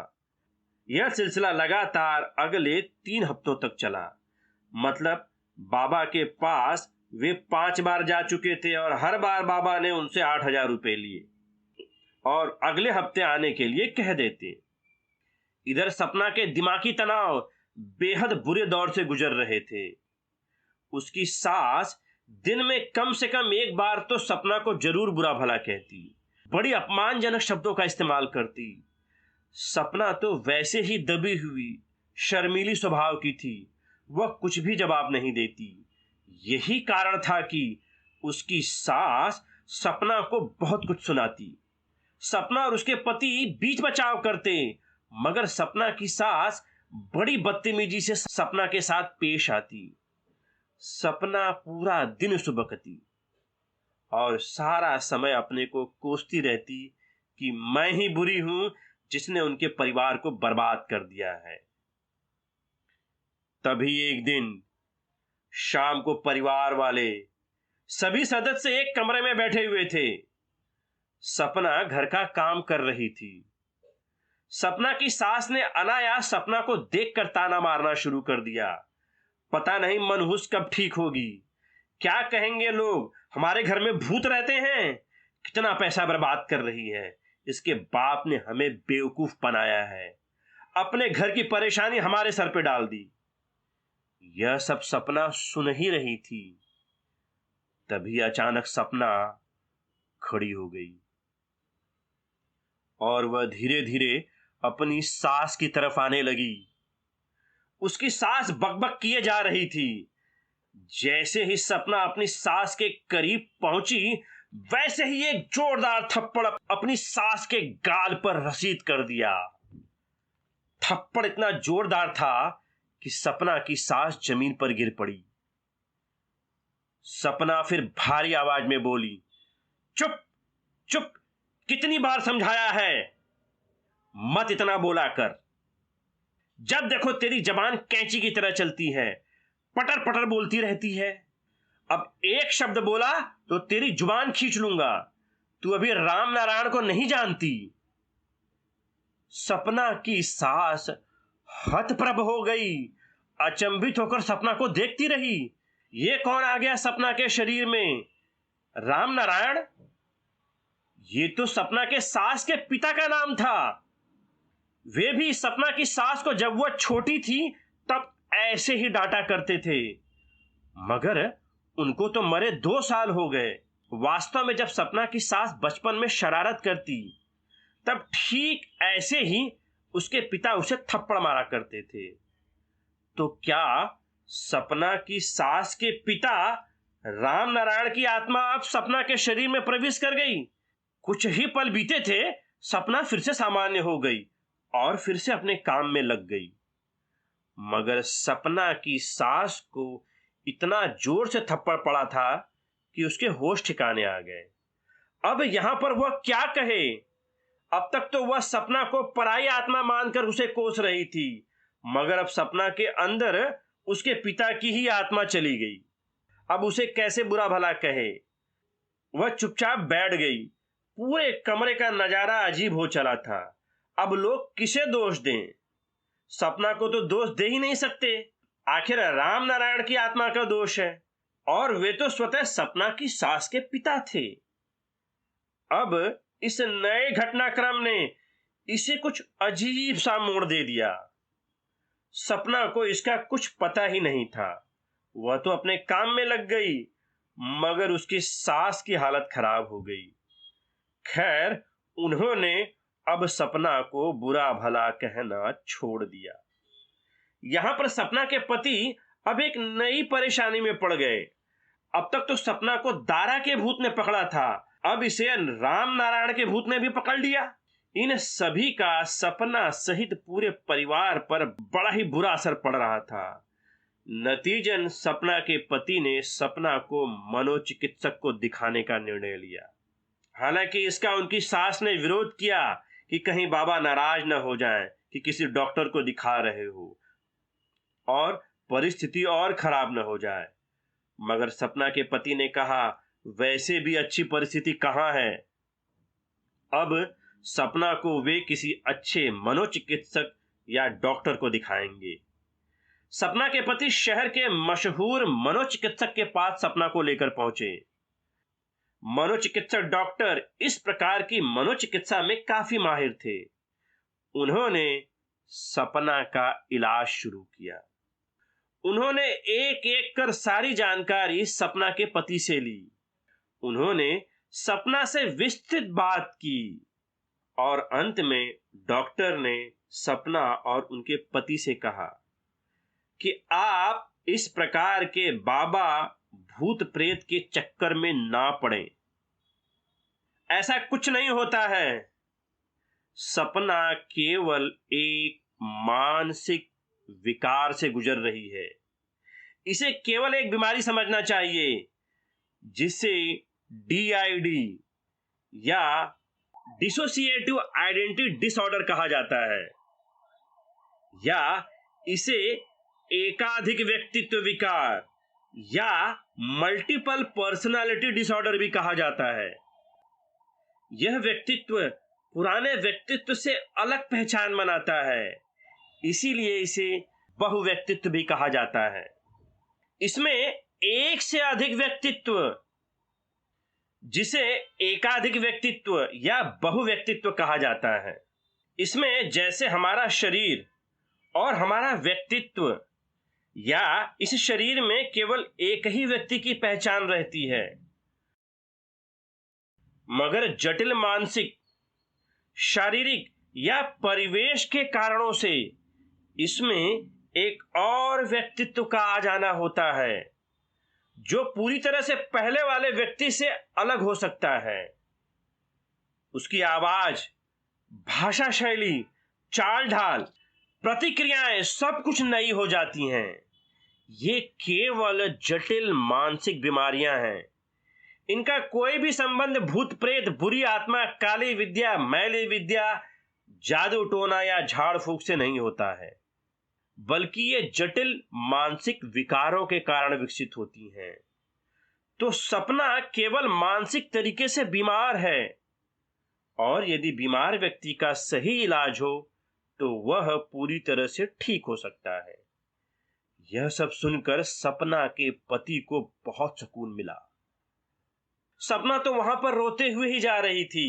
यह सिलसिला लगातार अगले 3 हफ्तों तक चला। मतलब बाबा के पास वे 5 बार जा चुके थे और हर बार बाबा ने उनसे 8,000 रुपए लिए और अगले हफ्ते आने के लिए कह देते। इधर सपना के दिमागी तनाव बेहद बुरे दौर से गुजर रहे थे। उसकी सास दिन में कम से कम एक बार तो सपना को जरूर बुरा भला कहती, बड़ी अपमानजनक शब्दों का इस्तेमाल करती। सपना तो वैसे ही दबी हुई शर्मीली स्वभाव की थी। वह कुछ भी जवाब नहीं देती। यही कारण था कि उसकी सास सपना को बहुत कुछ सुनाती। सपना और उसके पति बीच बचाव करते, मगर सपना की सास बड़ी बदतमीजी से सपना के साथ पेश आती। सपना पूरा दिन सुबकती और सारा समय अपने को कोसती रहती कि मैं ही बुरी हूं जिसने उनके परिवार को बर्बाद कर दिया है। तभी एक दिन शाम को परिवार वाले सभी सदस्य एक कमरे में बैठे हुए थे। सपना घर का काम कर रही थी। सपना की सास ने अनायास सपना को देखकर ताना मारना शुरू कर दिया। पता नहीं मनहूस कब ठीक होगी। क्या कहेंगे लोग, हमारे घर में भूत रहते हैं, कितना पैसा बर्बाद कर रही है, इसके बाप ने हमें बेवकूफ बनाया है, अपने घर की परेशानी हमारे सर पे डाल दी। यह सब सपना सुन ही रही थी। तभी अचानक सपना खड़ी हो गई और वह धीरे धीरे अपनी सास की तरफ आने लगी। उसकी सास बकबक किए जा रही थी। जैसे ही सपना अपनी सास के करीब पहुंची, वैसे ही एक जोरदार थप्पड़ अपनी सास के गाल पर रसीद कर दिया। थप्पड़ इतना जोरदार था कि सपना की सास जमीन पर गिर पड़ी। सपना फिर भारी आवाज में बोली, चुप चुप, कितनी बार समझाया है, मत इतना बोला कर। जब देखो तेरी जबान कैंची की तरह चलती है, पटर पटर बोलती रहती है। अब एक शब्द बोला तो तेरी जुबान खींच लूंगा। तू अभी राम नारायण को नहीं जानती। सपना की सास हतप्रभ हो गई। अचंभित होकर सपना को देखती रही। ये कौन आ गया सपना के शरीर में? राम नारायण? ये तो सपना के सास के पिता का नाम था। वे भी सपना की सास को जब वह छोटी थी तब ऐसे ही डांटा करते थे, मगर उनको तो मरे 2 साल हो गए। वास्तव में जब सपना की सास बचपन में शरारत करती तब ठीक ऐसे ही उसके पिता उसे थप्पड़ मारा करते थे। तो क्या सपना की सास के पिता राम नारायण की आत्मा अब सपना के शरीर में प्रवेश कर गई? कुछ ही पल बीते थे, सपना फिर से सामान्य हो गई और फिर से अपने काम में लग गई। मगर सपना की सास को इतना जोर से थप्पड़ पड़ा था कि उसके होश ठिकाने आ गए। अब यहां पर वह क्या कहे? अब तक तो वह सपना को पराई आत्मा मानकर उसे कोस रही थी, मगर अब सपना के अंदर उसके पिता की ही आत्मा चली गई। अब उसे कैसे बुरा भला कहे? वह चुपचाप बैठ गई। पूरे कमरे का नजारा अजीब हो चला था। अब लोग किसे दोष दें? सपना को तो दोष दे ही नहीं सकते, आखिर राम नारायण की आत्मा का दोष है और वे तो स्वतः सपना की सास के पिता थे। अब इस नए घटनाक्रम ने इसे कुछ अजीब सा मोड़ दे दिया। सपना को इसका कुछ पता ही नहीं था। वह तो अपने काम में लग गई, मगर उसकी सास की हालत खराब हो गई। खैर, उन्होंने अब सपना को बुरा भला कहना छोड़ दिया। यहां पर सपना के पति अब एक नई परेशानी में पड़ गए। अब तक तो सपना को दारा के भूत ने पकड़ा था, अब इसे राम नारायण के भूत ने भी पकड़ लिया। इन सभी का सपना सहित पूरे परिवार पर बड़ा ही बुरा असर पड़ रहा था। नतीजन सपना के पति ने सपना को मनोचिकित्सक को दिखाने का निर्णय लिया। हालांकि इसका उनकी सास ने विरोध किया कि कहीं बाबा नाराज न हो जाएं कि किसी डॉक्टर को दिखा रहे हो और परिस्थिति और खराब न हो जाए। मगर सपना के पति ने कहा, वैसे भी अच्छी परिस्थिति कहां है। अब सपना को वे किसी अच्छे मनोचिकित्सक या डॉक्टर को दिखाएंगे। सपना के पति शहर के मशहूर मनोचिकित्सक के पास सपना को लेकर पहुंचे। मनोचिकित्सक डॉक्टर इस प्रकार की मनोचिकित्सा में काफी माहिर थे। उन्होंने सपना का इलाज शुरू किया। उन्होंने एक एक कर सारी जानकारी सपना के पति से ली। उन्होंने सपना से विस्तृत बात की और अंत में डॉक्टर ने सपना और उनके पति से कहा कि आप इस प्रकार के बाबा भूत प्रेत के चक्कर में ना पड़ें। ऐसा कुछ नहीं होता है। सपना केवल एक मानसिक विकार से गुजर रही है। इसे केवल एक बीमारी समझना चाहिए, जिसे DID या डिसोसिएटिव आइडेंटिटी डिसऑर्डर कहा जाता है, या इसे एकाधिक व्यक्तित्व विकार या मल्टीपल पर्सनालिटी डिसऑर्डर भी कहा जाता है। यह व्यक्तित्व पुराने व्यक्तित्व से अलग पहचान बनाता है, इसीलिए इसे बहुव्यक्तित्व भी कहा जाता है। इसमें एक से अधिक व्यक्तित्व, जिसे एकाधिक व्यक्तित्व या बहुव्यक्तित्व कहा जाता है। इसमें जैसे हमारा शरीर और हमारा व्यक्तित्व या इस शरीर में केवल एक ही व्यक्ति की पहचान रहती है, मगर जटिल मानसिक, शारीरिक या परिवेश के कारणों से इसमें एक और व्यक्तित्व का आ जाना होता है, जो पूरी तरह से पहले वाले व्यक्ति से अलग हो सकता है। उसकी आवाज, भाषा शैली, चाल ढाल, प्रतिक्रियाएं सब कुछ नई हो जाती हैं। ये केवल जटिल मानसिक बीमारियां हैं। इनका कोई भी संबंध भूत प्रेत, बुरी आत्मा, काली विद्या, मैली विद्या, जादू टोना या झाड़ फूक से नहीं होता है, बल्कि ये जटिल मानसिक विकारों के कारण विकसित होती हैं। तो सपना केवल मानसिक तरीके से बीमार है, और यदि बीमार व्यक्ति का सही इलाज हो तो वह पूरी तरह से ठीक हो सकता है। यह सब सुनकर सपना के पति को बहुत सुकून मिला। सपना तो वहां पर रोते हुए ही जा रही थी।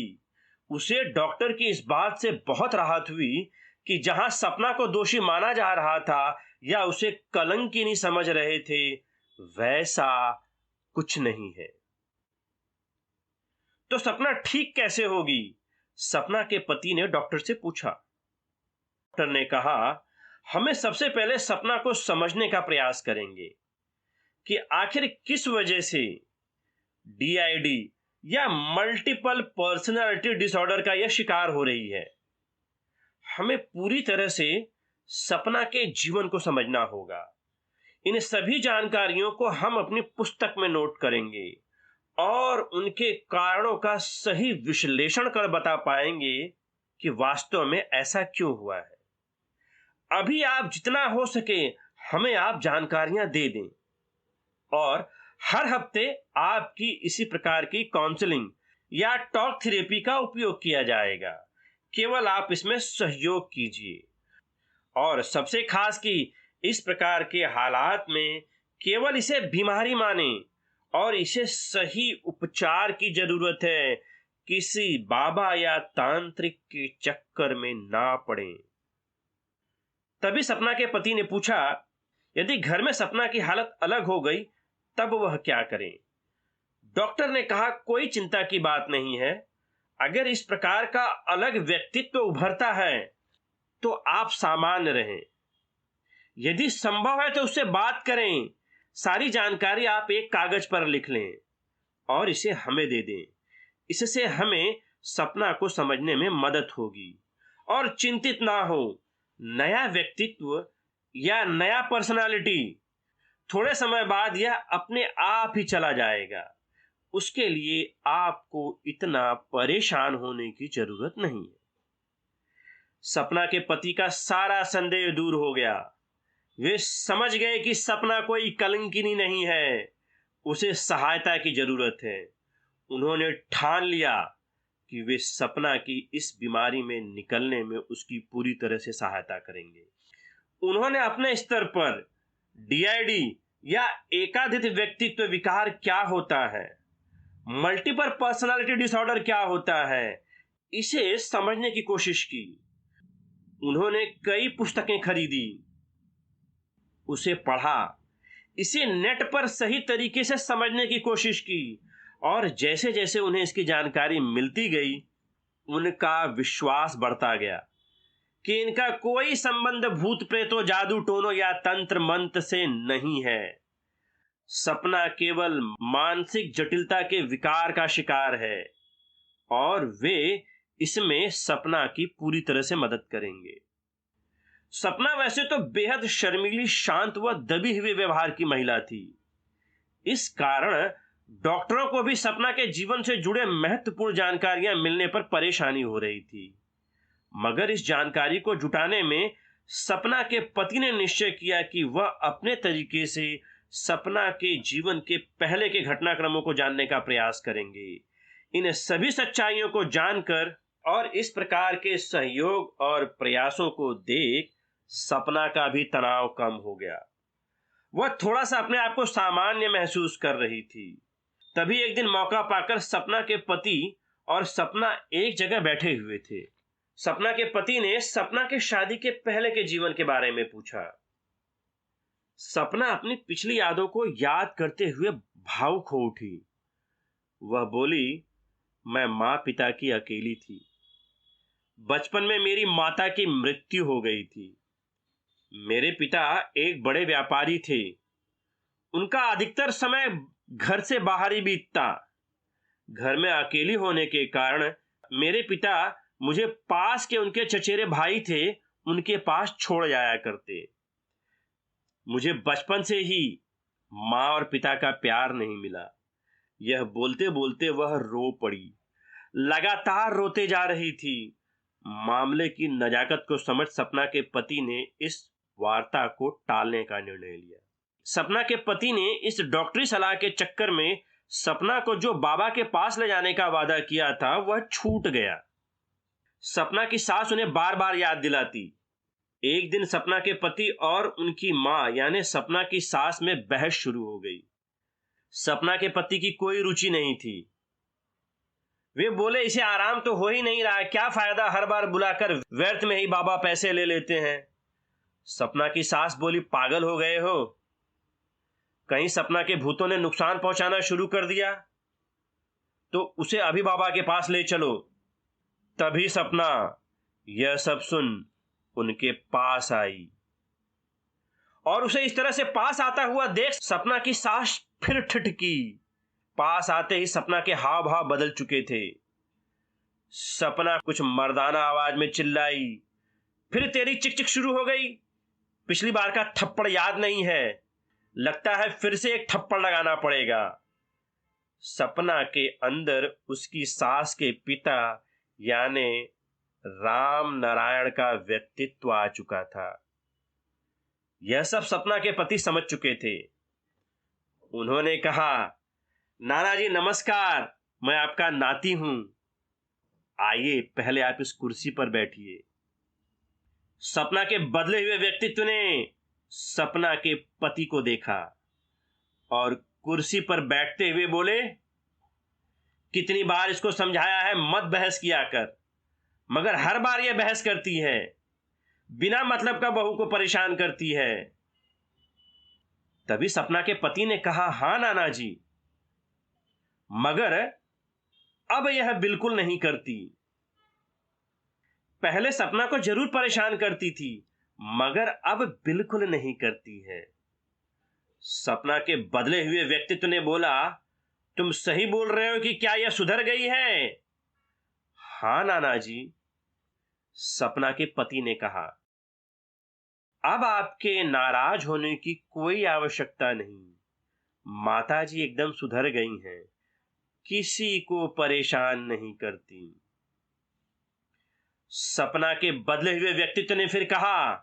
उसे डॉक्टर की इस बात से बहुत राहत हुई कि जहां सपना को दोषी माना जा रहा था या उसे कलंकिनी समझ रहे थे, वैसा कुछ नहीं है। तो सपना ठीक कैसे होगी? सपना के पति ने डॉक्टर से पूछा। डॉक्टर ने कहा, हमें सबसे पहले सपना को समझने का प्रयास करेंगे कि आखिर किस वजह से डीआईडी या मल्टीपल पर्सनालिटी डिसऑर्डर का यह शिकार हो रही है। हमें पूरी तरह से सपना के जीवन को समझना होगा। इन सभी जानकारियों को हम अपनी पुस्तक में नोट करेंगे और उनके कारणों का सही विश्लेषण कर बता पाएंगे कि वास्तव में ऐसा क्यों हुआ है। अभी आप जितना हो सके हमें आप जानकारियां दे दें और हर हफ्ते आपकी इसी प्रकार की काउंसलिंग या टॉक थेरेपी का उपयोग किया जाएगा। केवल आप इसमें सहयोग कीजिए और सबसे खास कि इस प्रकार के हालात में केवल इसे बीमारी माने और इसे सही उपचार की जरूरत है। किसी बाबा या तांत्रिक के चक्कर में ना पड़े। तभी सपना के पति ने पूछा, यदि घर में सपना की हालत अलग हो गई तब वह क्या करें? डॉक्टर ने कहा, कोई चिंता की बात नहीं है। अगर इस प्रकार का अलग व्यक्तित्व उभरता है तो आप सामान्य रहें। यदि संभव है तो उससे बात करें। सारी जानकारी आप एक कागज पर लिख लें और इसे हमें दे दें। इससे हमें सपना को समझने में मदद होगी। और चिंतित ना हो, नया व्यक्तित्व या नया पर्सनालिटी थोड़े समय बाद यह अपने आप ही चला जाएगा। उसके लिए आपको इतना परेशान होने की जरूरत नहीं है। सपना के पति का सारा संदेह दूर हो गया। वे समझ गए कि सपना कोई कलंकिनी नहीं है, उसे सहायता की जरूरत है। उन्होंने ठान लिया कि वे सपना की इस बीमारी में निकलने में उसकी पूरी तरह से सहायता करेंगे। उन्होंने अपने स्तर पर डीआईडी या एकाधिक व्यक्तित्व विकार क्या होता है, मल्टीपल पर्सनालिटी डिसऑर्डर क्या होता है, इसे समझने की कोशिश की। उन्होंने कई पुस्तकें खरीदी, उसे पढ़ा, इसे नेट पर सही तरीके से समझने की कोशिश की और जैसे जैसे उन्हें इसकी जानकारी मिलती गई उनका विश्वास बढ़ता गया कि इनका कोई संबंध भूत प्रेतों, जादू टोनों या तंत्र मंत्र से नहीं है। सपना केवल मानसिक जटिलता के विकार का शिकार है और वे इसमें सपना की पूरी तरह से मदद करेंगे। सपना वैसे तो बेहद शर्मीली, शांत व दबी हुई व्यवहार की महिला थी। इस कारण डॉक्टरों को भी सपना के जीवन से जुड़े महत्वपूर्ण जानकारियां मिलने पर परेशानी हो रही थी। मगर इस जानकारी को जुटाने में सपना के पति ने निश्चय किया कि वह अपने तरीके से सपना के जीवन के पहले के घटनाक्रमों को जानने का प्रयास करेंगे। इन सभी सच्चाइयों को जानकर और इस प्रकार के सहयोग और प्रयासों को देख सपना का भी तनाव कम हो गया। वह थोड़ा सा अपने आप को सामान्य महसूस कर रही थी। तभी एक दिन मौका पाकर सपना के पति और सपना एक जगह बैठे हुए थे। सपना के पति ने सपना के शादी के पहले के जीवन के बारे में पूछा। सपना अपनी पिछली यादों को याद करते हुए भावुक हो उठी। वह बोली, मैं मां पिता की अकेली थी। बचपन में मेरी माता की मृत्यु हो गई थी। मेरे पिता एक बड़े व्यापारी थे। उनका अधिकतर समय घर से बाहर ही बीतता। घर में अकेली होने के कारण मेरे पिता मुझे पास के उनके चचेरे भाई थे उनके पास छोड़ जाया करते। मुझे बचपन से ही मां और पिता का प्यार नहीं मिला। यह बोलते बोलते वह रो पड़ी। लगातार रोते जा रही थी। मामले की नजाकत को समझ सपना के पति ने इस वार्ता को टालने का निर्णय लिया। सपना के पति ने इस डॉक्टरी सलाह के चक्कर में सपना को जो बाबा के पास ले जाने का वादा किया था वह छूट गया। सपना की सास उन्हें बार बार याद दिलाती। एक दिन सपना के पति और उनकी मां यानी सपना की सास में बहस शुरू हो गई। सपना के पति की कोई रुचि नहीं थी। वे बोले, इसे आराम तो हो ही नहीं रहा, क्या फायदा हर बार बुलाकर व्यर्थ में ही बाबा पैसे ले लेते हैं। सपना की सास बोली, पागल हो गए हो? कहीं सपना के भूतों ने नुकसान पहुंचाना शुरू कर दिया तो उसे अभी बाबा के पास ले चलो। तभी सपना यह सब सुन उनके पास आई और उसे इस तरह से पास आता हुआ देख सपना की सांस फिर ठिठकी। पास आते ही सपना के हाव भाव बदल चुके थे। सपना कुछ मर्दाना आवाज में चिल्लाई, फिर तेरी चिक चिक शुरू हो गई। पिछली बार का थप्पड़ याद नहीं है, लगता है फिर से एक थप्पड़ लगाना पड़ेगा। सपना के अंदर उसकी सास के पिता यानी राम नारायण का व्यक्तित्व आ चुका था। यह सब सपना के पति समझ चुके थे। उन्होंने कहा, नाना जी नमस्कार, मैं आपका नाती हूं। आइए पहले आप इस कुर्सी पर बैठिए। सपना के बदले हुए व्यक्तित्व ने सपना के पति को देखा और कुर्सी पर बैठते हुए बोले, कितनी बार इसको समझाया है मत बहस किया कर, मगर हर बार यह बहस करती है, बिना मतलब का बहू को परेशान करती है। तभी सपना के पति ने कहा, हां नाना जी, मगर अब यह बिल्कुल नहीं करती। पहले सपना को जरूर परेशान करती थी, मगर अब बिल्कुल नहीं करती है। सपना के बदले हुए व्यक्तित्व ने बोला, तुम सही बोल रहे हो कि क्या यह सुधर गई है? हां नाना जी, सपना के पति ने कहा। अब आपके नाराज होने की कोई आवश्यकता नहीं। माताजी एकदम सुधर गई हैं, किसी को परेशान नहीं करती। सपना के बदले हुए व्यक्तित्व ने फिर कहा,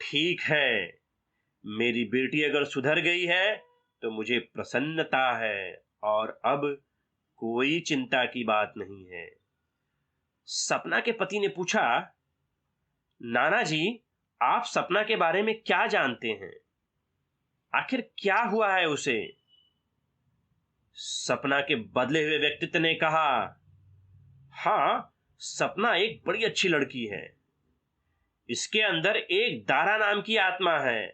ठीक है, मेरी बेटी अगर सुधर गई है तो मुझे प्रसन्नता है और अब कोई चिंता की बात नहीं है। सपना के पति ने पूछा, नाना जी, आप सपना के बारे में क्या जानते हैं? आखिर क्या हुआ है उसे? सपना के बदले हुए व्यक्तित्व ने कहा, हां, सपना एक बड़ी अच्छी लड़की है। इसके अंदर एक दारा नाम की आत्मा है।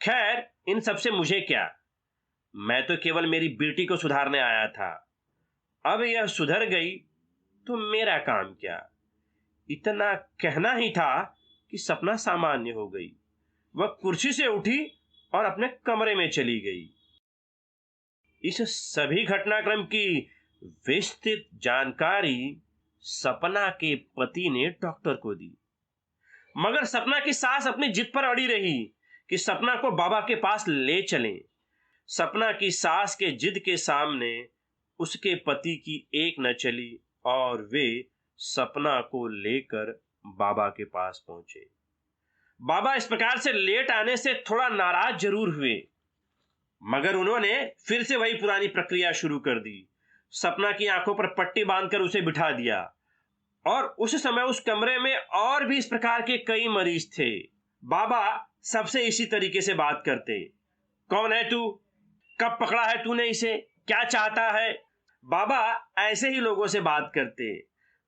खैर, इन सबसे मुझे क्या, मैं तो केवल मेरी बेटी को सुधारने आया था। अब यह सुधर गई तो मेरा काम क्या। इतना कहना ही था कि सपना सामान्य हो गई। वह कुर्सी से उठी और अपने कमरे में चली गई। इस सभी घटनाक्रम की विस्तृत जानकारी सपना के पति ने डॉक्टर को दी, मगर सपना की सास अपनी जिद पर अड़ी रही कि सपना को बाबा के पास ले चलें। सपना की सास के जिद के सामने उसके पति की एक न चली और वे सपना को लेकर बाबा के पास पहुंचे। बाबा इस प्रकार से लेट आने से थोड़ा नाराज जरूर हुए, मगर उन्होंने फिर से वही पुरानी प्रक्रिया शुरू कर दी। सपना की आंखों पर पट्टी बांधकर उसे बिठा दिया और उस समय उस कमरे में और भी इस प्रकार के कई मरीज थे। बाबा सबसे इसी तरीके से बात करते, कौन है तू, कब पकड़ा है तूने इसे, क्या चाहता है। बाबा ऐसे ही लोगों से बात करते।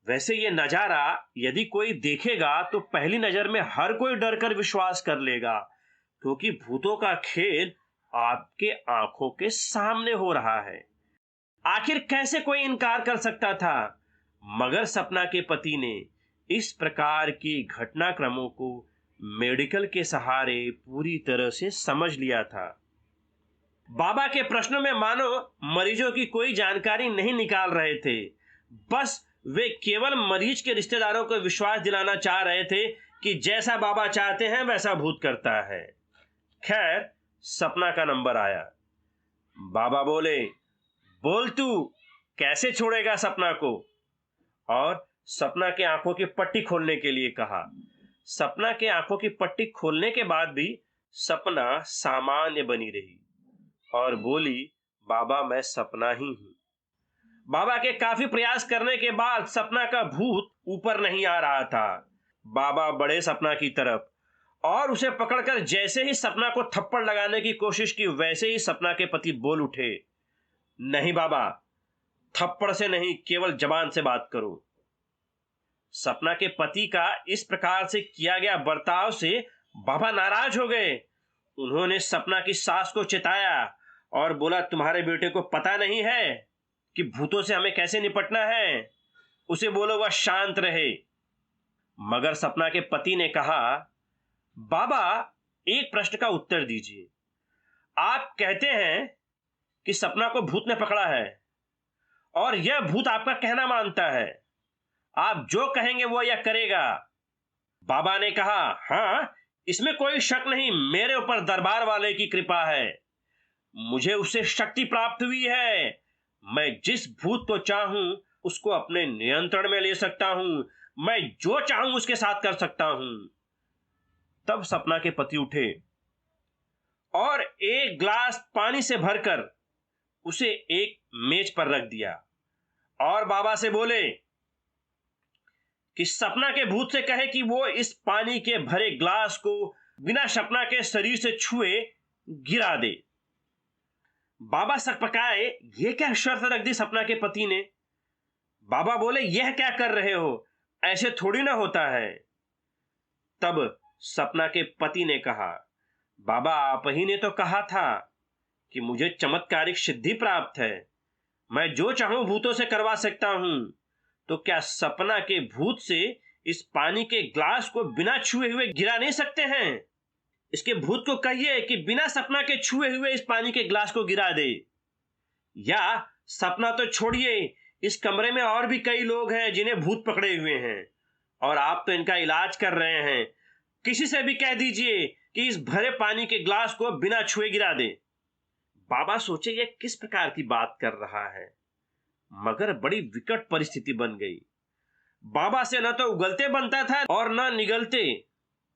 वैसे ये नजारा यदि कोई देखेगा तो पहली नजर में हर कोई डरकर विश्वास कर लेगा, क्योंकि भूतों का खेल आपके आंखों के सामने हो रहा है। आखिर कैसे कोई इनकार कर सकता था। मगर सपना के पति ने इस प्रकार की घटनाक्रमों को मेडिकल के सहारे पूरी तरह से समझ लिया था। बाबा के प्रश्नों में मानो मरीजों की कोई जानकारी नहीं निकाल रहे थे, बस वे केवल मरीज के रिश्तेदारों को विश्वास दिलाना चाह रहे थे कि जैसा बाबा चाहते हैं वैसा भूत करता है। खैर, सपना का नंबर आया। बाबा बोले, बोल तू कैसे छोड़ेगा सपना को, और सपना के आंखों की पट्टी खोलने के लिए कहा। सपना के आंखों की पट्टी खोलने के बाद भी सपना सामान्य बनी रही और बोली, बाबा मैं सपना ही हूं। बाबा के काफी प्रयास करने के बाद सपना का भूत ऊपर नहीं आ रहा था। बाबा बढ़े सपना की तरफ और उसे पकड़कर जैसे ही सपना को थप्पड़ लगाने की कोशिश की, वैसे ही सपना के पति बोल उठे, नहीं बाबा, थप्पड़ से नहीं, केवल जबान से बात करो। सपना के पति का इस प्रकार से किया गया बर्ताव से बाबा नाराज हो गए। उन्होंने सपना की सास को चिताया और बोला, तुम्हारे बेटे को पता नहीं है कि भूतों से हमें कैसे निपटना है, उसे बोलो वह शांत रहे। मगर सपना के पति ने कहा, बाबा एक प्रश्न का उत्तर दीजिए। आप कहते हैं कि सपना को भूत ने पकड़ा है और यह भूत आपका कहना मानता है। आप जो कहेंगे वो यह करेगा। बाबा ने कहा, हाँ, इसमें कोई शक नहीं, मेरे ऊपर दरबार वाले की कृपा है। मुझे उससे शक्ति प्राप्त हुई है। मैं जिस भूत को चाहूं उसको अपने नियंत्रण में ले सकता हूं। मैं जो चाहूं उसके साथ कर सकता हूं। तब सपना के पति उठे और एक ग्लास पानी से भरकर उसे एक मेज पर रख दिया और बाबा से बोले कि सपना के भूत से कहे कि वो इस पानी के भरे ग्लास को बिना सपना के शरीर से छुए गिरा दे। बाबा सकपकाए, ये क्या शर्त रख दी सपना के पति ने। बाबा बोले, यह क्या कर रहे हो, ऐसे थोड़ी ना होता है। तब सपना के पति ने कहा, बाबा आप ही ने तो कहा था कि मुझे चमत्कारिक सिद्धि प्राप्त है। मैं जो चाहूं भूतों से करवा सकता हूं। तो क्या सपना के भूत से इस पानी के ग्लास को बिना छुए हुए गिरा नहीं सकते हैं? इसके भूत को कहिए कि बिना सपना के छुए हुए इस पानी के ग्लास को गिरा दे। या सपना तो छोड़िए, इस कमरे में और भी कई लोग हैं जिन्हें भूत पकड़े हुए हैं और आप तो इनका इलाज कर रहे हैं। किसी से भी कह दीजिए कि इस भरे पानी के ग्लास को बिना छुए गिरा दे। बाबा सोचे ये किस प्रकार की बात कर रहा है, मगर बड़ी विकट परिस्थिति बन गई। बाबा से न तो उगलते बनता था और न निगलते।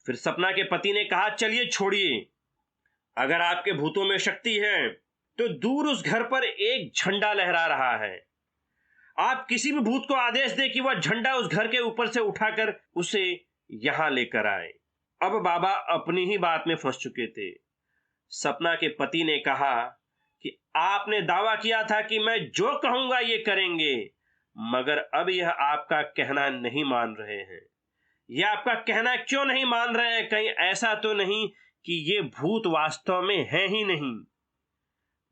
फिर सपना के पति ने कहा, चलिए छोड़िए, अगर आपके भूतों में शक्ति है तो दूर उस घर पर एक झंडा लहरा रहा है। आप किसी भी भूत को आदेश दे कि वह झंडा उस घर के ऊपर से उठाकर उसे यहां लेकर आए। अब बाबा अपनी ही बात में फंस चुके थे। सपना के पति ने कहा कि आपने दावा किया था कि मैं जो कहूंगा ये करेंगे, मगर अब यह आपका कहना नहीं मान रहे हैं। यह आपका कहना क्यों नहीं मान रहे हैं? कहीं ऐसा तो नहीं कि ये भूत वास्तव में है ही नहीं।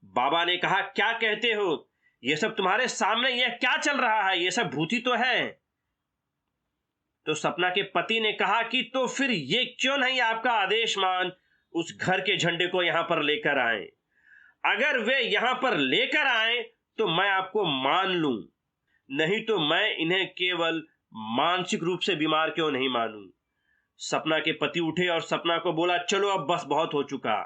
बाबा ने कहा, क्या कहते हो? ये सब तुम्हारे सामने यह क्या चल रहा है? ये सब भूत ही तो है। तो सपना के पति ने कहा कि तो फिर ये क्यों नहीं आपका आदेश मान उस घर के झंडे को यहां पर लेकर आए। अगर वे यहां पर लेकर आए तो मैं आपको मान लूं, नहीं तो मैं इन्हें केवल मानसिक रूप से बीमार क्यों नहीं मानूं। सपना के पति उठे और सपना को बोला, चलो अब बस बहुत हो चुका।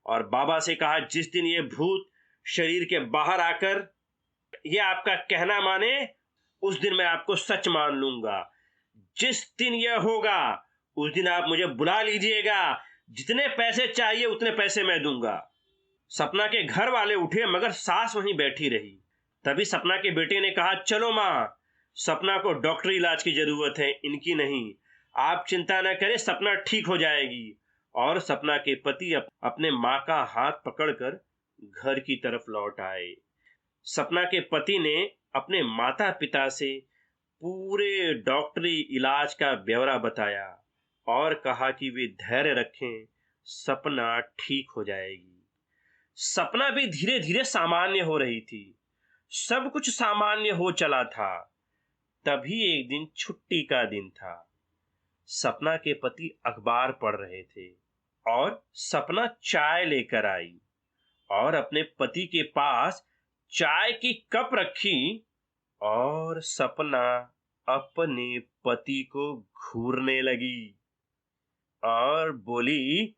और बाबा से कहा, जिस दिन ये भूत शरीर के बाहर आकर ये आपका कहना माने उस दिन मैं आपको सच मान लूंगा। जिस दिन यह होगा उस दिन आप मुझे बुला लीजिएगा। जितने पैसे चाहिए उतने पैसे मैं दूंगा। सपना के घर वाले उठे मगर सास वहीं बैठी रही। तभी सपना के बेटे ने कहा, चलो मां, सपना को डॉक्टरी इलाज की जरूरत है, इनकी नहीं। आप चिंता न करें, सपना ठीक हो जाएगी। और सपना के पति अपने मां का हाथ पकड़कर घर की तरफ लौट आए। सपना के पति ने अपने माता पिता से पूरे डॉक्टरी इलाज का ब्यौरा बताया और कहा कि वे धैर्य रखें, सपना ठीक हो जाएगी। सपना भी धीरे धीरे सामान्य हो रही थी। सब कुछ सामान्य हो चला था। तभी एक दिन छुट्टी का दिन था। सपना के पति अखबार पढ़ रहे थे और सपना चाय लेकर आई और अपने पति के पास चाय की कप रखी और सपना अपने पति को घूरने लगी और बोली,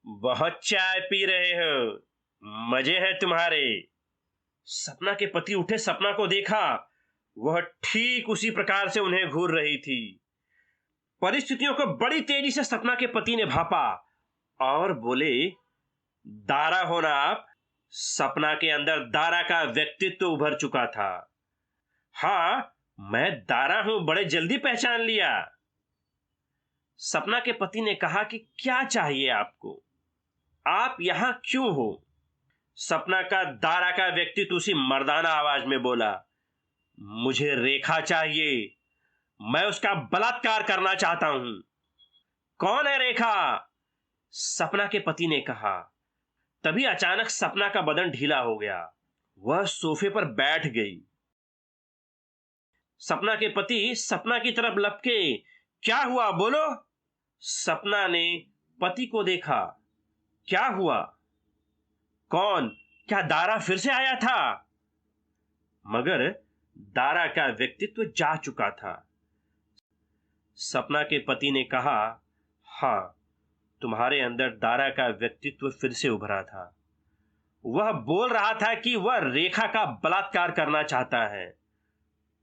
बहुत चाय पी रहे हो, मजे हैं तुम्हारे। सपना के पति उठे, सपना को देखा, वह ठीक उसी प्रकार से उन्हें घूर रही थी। परिस्थितियों को बड़ी तेजी से सपना के पति ने भापा और बोले, दारा हो ना आप? सपना के अंदर दारा का व्यक्तित्व उभर चुका था। हां, मैं दारा हूं, बड़े जल्दी पहचान लिया। सपना के पति ने कहा कि क्या चाहिए आपको, आप यहां क्यों हो? सपना का दारा का व्यक्तित्व उसी मर्दाना आवाज में बोला, मुझे रेखा चाहिए, मैं उसका बलात्कार करना चाहता हूं। कौन है रेखा? सपना के पति ने कहा। तभी अचानक सपना का बदन ढीला हो गया। वह सोफे पर बैठ गई। सपना के पति सपना की तरफ लपके, क्या हुआ बोलो? सपना ने पति को देखा। क्या हुआ? कौन? क्या दारा फिर से आया था? मगर दारा का व्यक्तित्व जा चुका था। सपना के पति ने कहा, हाँ, तुम्हारे अंदर दारा का व्यक्तित्व फिर से उभरा था। वह बोल रहा था कि वह रेखा का बलात्कार करना चाहता है।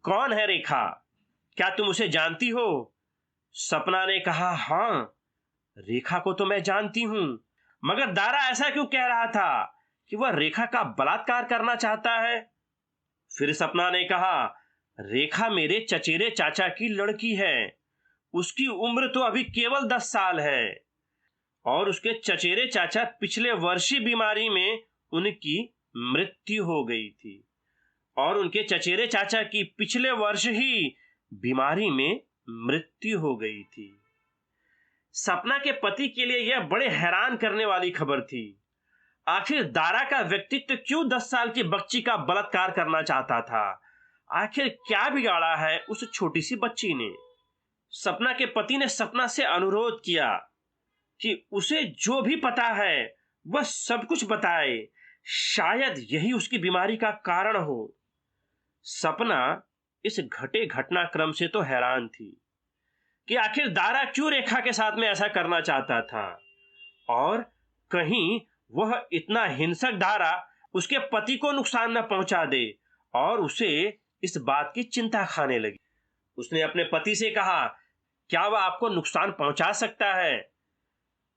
कौन है रेखा? क्या तुम उसे जानती हो? सपना ने कहा, हाँ, रेखा को तो मैं जानती हूं। मगर दारा ऐसा क्यों कह रहा था कि वह रेखा का बलात्कार करना चाहता है? फिर सपना ने कहा, रेखा मेरे चचेरे चाचा की लड़की है। उसकी उम्र तो अभी केवल 10 साल है और उसके चचेरे चाचा पिछले वर्ष ही बीमारी में उनकी मृत्यु हो गई थी और उनके चचेरे चाचा की पिछले वर्ष ही बीमारी में मृत्यु हो गई थी। सपना के पति के लिए यह बड़े हैरान करने वाली खबर थी। आखिर दारा का व्यक्तित्व क्यों 10 साल की बच्ची का बलात्कार करना चाहता था? आखिर क्या बिगाड़ा है उस छोटी सी बच्ची ने? सपना के पति ने सपना से अनुरोध किया कि उसे जो भी पता है वह सब कुछ बताए। शायद यही उसकी बीमारी का कारण हो। सपना इस घटे घटनाक्रम से तो हैरान थी कि आखिर दारा क्यों रेखा के साथ में ऐसा करना चाहता था और कहीं वह इतना हिंसक दारा उसके पति को नुकसान न पहुंचा दे और उसे इस बात की चिंता खाने लगी। उसने अपने पति से कहा, क्या वह आपको नुकसान पहुंचा सकता है?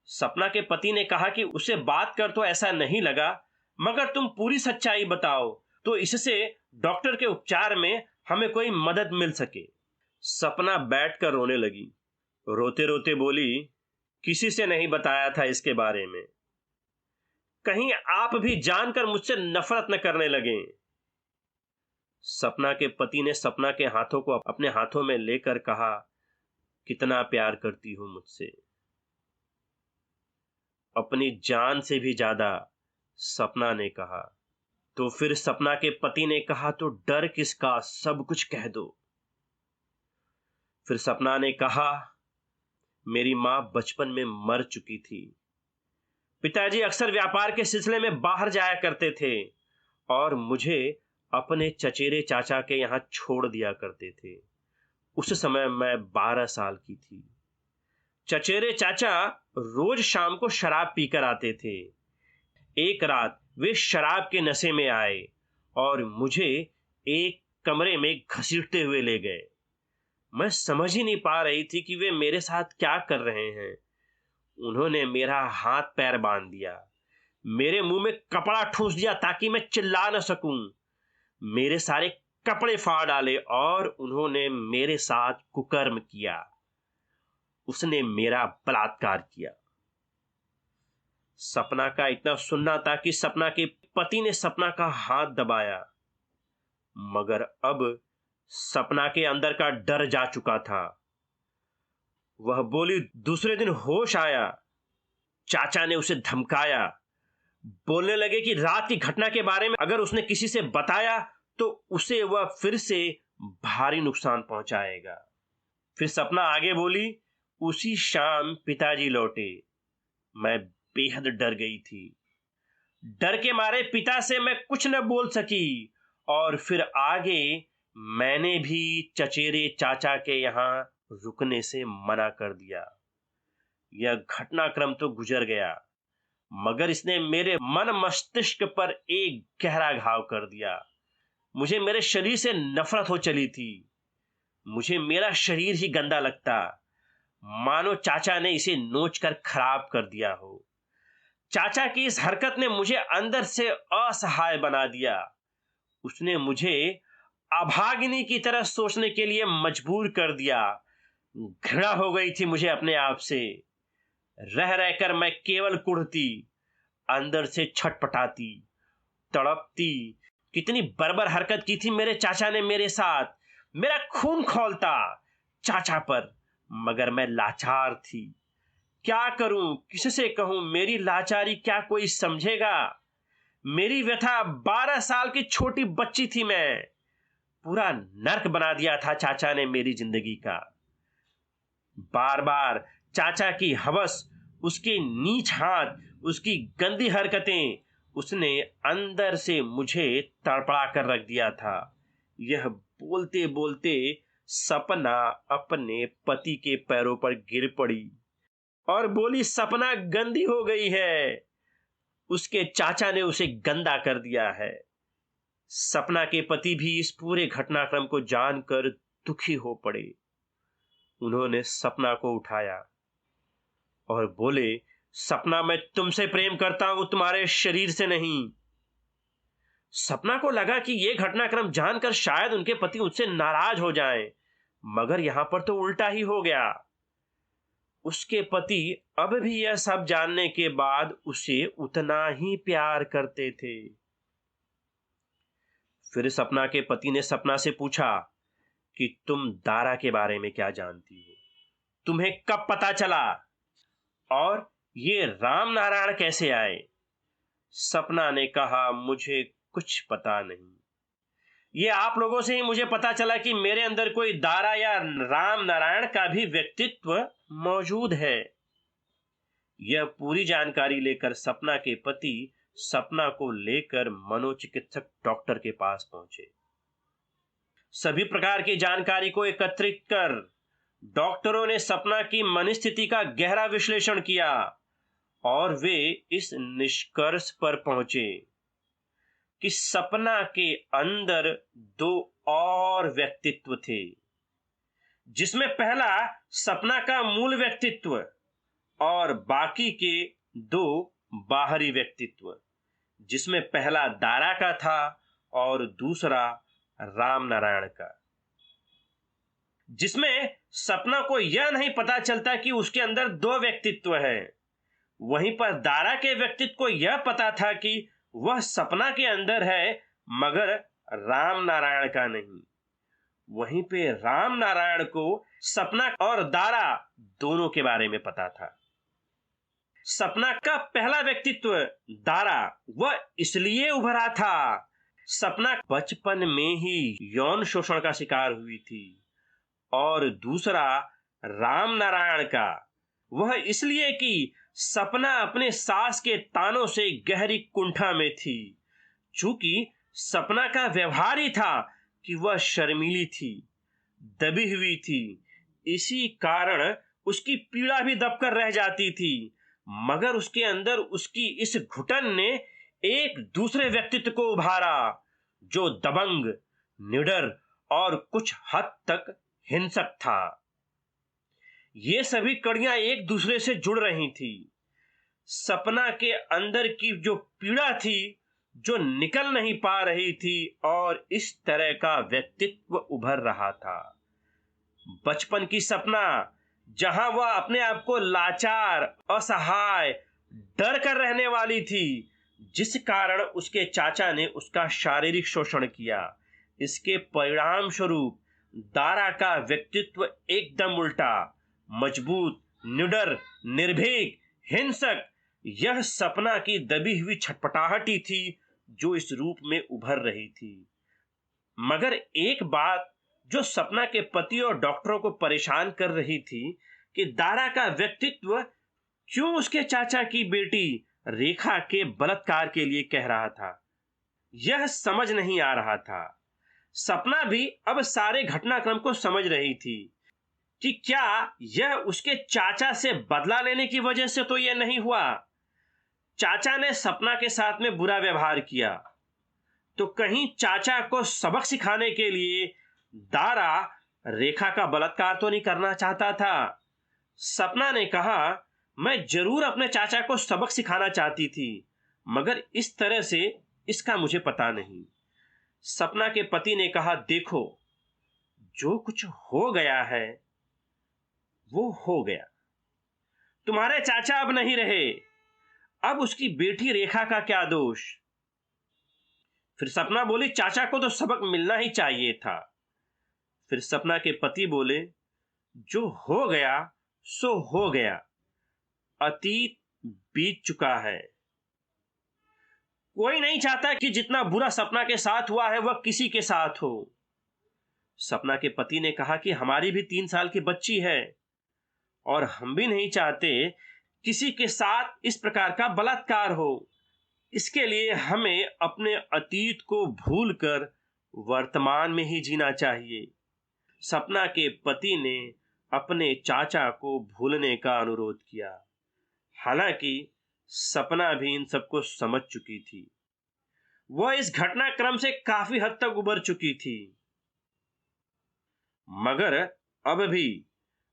सपना के पति ने कहा कि उसे बात कर तो ऐसा नहीं लगा, मगर तुम पूरी सच्चाई बताओ तो इससे डॉक्टर के उपचार में हमें कोई मदद मिल सके। सपना बैठकर रोने लगी। रोते रोते बोली, किसी से नहीं बताया था इसके बारे में। कहीं आप भी जानकर मुझसे नफरत न करने लगे। सपना के पति ने सपना के हाथों को अपने हाथों में लेकर कहा, कितना प्यार करती हो मुझसे? अपनी जान से भी ज्यादा, सपना ने कहा। तो फिर सपना के पति ने कहा, तो डर किसका, सब कुछ कह दो। फिर सपना ने कहा, मेरी मां बचपन में मर चुकी थी। पिताजी अक्सर व्यापार के सिलसिले में बाहर जाया करते थे और मुझे अपने चचेरे चाचा के यहां छोड़ दिया करते थे। उस समय मैं 12 साल की थी। चचेरे चाचा रोज शाम को शराब पीकर आते थे। एक रात वे शराब के नशे में आए और मुझे एक कमरे में घसीटते हुए ले गए। मैं समझ ही नहीं पा रही थी कि वे मेरे साथ क्या कर रहे हैं। उन्होंने मेरा हाथ पैर बांध दिया, मेरे मुंह में कपड़ा ठूंस दिया ताकि मैं चिल्ला न सकूं, मेरे सारे कपड़े फाड़ डाले और उन्होंने मेरे साथ कुकर्म किया। उसने मेरा बलात्कार किया। सपना का इतना सुनना था कि सपना के पति ने सपना का हाथ दबाया, मगर अब सपना के अंदर का डर जा चुका था। वह बोली, दूसरे दिन होश आया। चाचा ने उसे धमकाया, बोलने लगे कि रात की घटना के बारे में अगर उसने किसी से बताया तो उसे वह फिर से भारी नुकसान पहुंचाएगा। फिर सपना आगे बोली, उसी शाम पिताजी लौटे। मैं बेहद डर गई थी। डर के मारे पिता से मैं कुछ न बोल सकी और फिर आगे मैंने भी चचेरे चाचा के यहां रुकने से मना कर दिया। यह घटनाक्रम तो गुजर गया, मगर इसने मेरे मन मस्तिष्क पर एक गहरा घाव कर दिया। मुझे मेरे शरीर से नफरत हो चली थी। मुझे मेरा शरीर ही गंदा लगता, मानो चाचा ने इसे नोचकर खराब कर दिया हो। चाचा की इस हरकत ने मुझे अंदर से असहाय बना दिया। उसने मुझे अभागिनी की तरह सोचने के लिए मजबूर कर दिया। घृणा हो गई थी मुझे अपने आप से। रह रहकर मैं केवल कुढ़ती, अंदर से छटपटाती, तड़पती। कितनी बर्बर हरकत की थी मेरे चाचा ने मेरे साथ। मेरा खून खौलता चाचा पर, मगर मैं लाचार थी। क्या करूं, किससे कहूं? मेरी लाचारी क्या कोई समझेगा? मेरी व्यथा 12 साल की छोटी बच्ची थी मैं। पूरा नर्क बना दिया था चाचा ने मेरी जिंदगी का। बार बार चाचा की हवस उसके नीच हाथ, उसकी गंदी हरकतें उसने अंदर से मुझे तड़पड़ा कर रख दिया था। यह बोलते बोलते सपना अपने पति के पैरों पर गिर पड़ी और बोली, सपना गंदी हो गई है, उसके चाचा ने उसे गंदा कर दिया है। सपना के पति भी इस पूरे घटनाक्रम को जानकर दुखी हो पड़े। उन्होंने सपना को उठाया और बोले, सपना, मैं तुमसे प्रेम करता हूं, तुम्हारे शरीर से नहीं। सपना को लगा कि यह घटनाक्रम जानकर शायद उनके पति उनसे नाराज हो जाएं, मगर यहां पर तो उल्टा ही हो गया। उसके पति अब भी यह सब जानने के बाद उसे उतना ही प्यार करते थे। फिर सपना के पति ने सपना से पूछा कि तुम दारा के बारे में क्या जानती हो? तुम्हें कब पता चला? और ये राम नारायण कैसे आए? सपना ने कहा, मुझे कुछ पता नहीं। ये आप लोगों से ही मुझे पता चला कि मेरे अंदर कोई दारा या राम नारायण का भी व्यक्तित्व मौजूद है। यह पूरी जानकारी लेकर सपना के पति सपना को लेकर मनोचिकित्सक डॉक्टर के पास पहुंचे। सभी प्रकार की जानकारी को एकत्रित कर डॉक्टरों ने सपना की मनस्थिति का गहरा विश्लेषण किया और वे इस निष्कर्ष पर पहुंचे कि सपना के अंदर दो और व्यक्तित्व थे, जिसमें पहला सपना का मूल व्यक्तित्व और बाकी के दो बाहरी व्यक्तित्व, जिसमें पहला दारा का था और दूसरा राम नारायण का। जिसमें सपना को यह नहीं पता चलता कि उसके अंदर दो व्यक्तित्व हैं, वहीं पर दारा के व्यक्तित्व को यह पता था कि वह सपना के अंदर है मगर राम नारायण का नहीं। वहीं पे राम नारायण को सपना और दारा दोनों के बारे में पता था। सपना का पहला व्यक्तित्व दारा वह इसलिए उभरा था, सपना बचपन में ही यौन शोषण का शिकार हुई थी, और दूसरा राम नारायण का वह इसलिए कि सपना अपने सास के तानों से गहरी कुंठा में थी। चूंकि सपना का व्यवहार ही था कि वह शर्मीली थी, दबी हुई थी, इसी कारण उसकी पीड़ा भी दबकर रह जाती थी, मगर उसके अंदर उसकी इस घुटन ने एक दूसरे व्यक्तित्व को उभारा जो दबंग, निडर और कुछ हद तक हिंसक था। ये सभी कड़ियां एक दूसरे से जुड़ रही थी। सपना के अंदर की जो पीड़ा थी, जो निकल नहीं पा रही थी, और इस तरह का व्यक्तित्व उभर रहा था। बचपन की सपना, जहां वह अपने आप को लाचार, असहाय, डर कर रहने वाली थी, जिस कारण उसके चाचा ने उसका शारीरिक शोषण किया। इसके परिणाम स्वरूप दारा का व्यक्तित्व एकदम उल्टा, मजबूत, निडर, निर्भीक, हिंसक। यह सपना की दबी हुई छटपटाहट ही थी जो इस रूप में उभर रही थी। मगर एक बात जो सपना के पति और डॉक्टरों को परेशान कर रही थी कि दारा का व्यक्तित्व क्यों उसके चाचा की बेटी रेखा के बलात्कार के लिए कह रहा था, यह समझ नहीं आ रहा था। सपना भी अब सारे घटनाक्रम को समझ रही थी कि क्या यह उसके चाचा से बदला लेने की वजह से तो यह नहीं हुआ। चाचा ने सपना के साथ में बुरा व्यवहार किया, तो कहीं चाचा को सबक सिखाने के लिए दारा रेखा का बलात्कार तो नहीं करना चाहता था। सपना ने कहा, मैं जरूर अपने चाचा को सबक सिखाना चाहती थी, मगर इस तरह से इसका मुझे पता नहीं। सपना के पति ने कहा, देखो, जो कुछ हो गया है वो हो गया। तुम्हारे चाचा अब नहीं रहे, अब उसकी बेटी रेखा का क्या दोष। फिर सपना बोली, चाचा को तो सबक मिलना ही चाहिए था। फिर सपना के पति बोले, जो हो गया सो हो गया, अतीत बीत चुका है। कोई नहीं चाहता कि जितना बुरा सपना के साथ हुआ है वह किसी के साथ हो। सपना के पति ने कहा कि हमारी भी 3 साल की बच्ची है और हम भी नहीं चाहते किसी के साथ इस प्रकार का बलात्कार हो। इसके लिए हमें अपने अतीत को भूलकर वर्तमान में ही जीना चाहिए। सपना के पति ने अपने चाचा को भूलने का अनुरोध किया। हालांकि सपना भी इन सबको समझ चुकी थी। वह इस घटनाक्रम से काफी हद तक उबर चुकी थी, मगर अब भी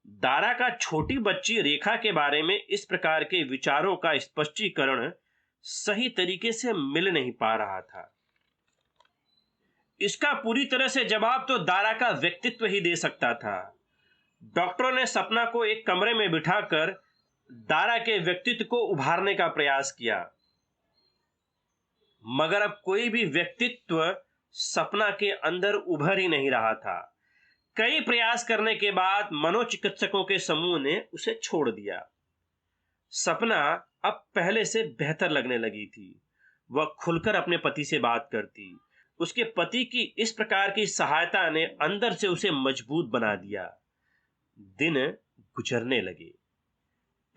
दारा का छोटी बच्ची रेखा के बारे में इस प्रकार के विचारों का स्पष्टीकरण सही तरीके से मिल नहीं पा रहा था। इसका पूरी तरह से जवाब तो दारा का व्यक्तित्व ही दे सकता था। डॉक्टरों ने सपना को एक कमरे में बिठाकर दारा के व्यक्तित्व को उभारने का प्रयास किया, मगर अब कोई भी व्यक्तित्व सपना के अंदर उभर ही नहीं रहा था। कई प्रयास करने के बाद मनोचिकित्सकों के समूह ने उसे छोड़ दिया। सपना अब पहले से बेहतर लगने लगी थी। वह खुलकर अपने पति से बात करती। उसके पति की इस प्रकार की सहायता ने अंदर से उसे मजबूत बना दिया। दिन गुजरने लगे।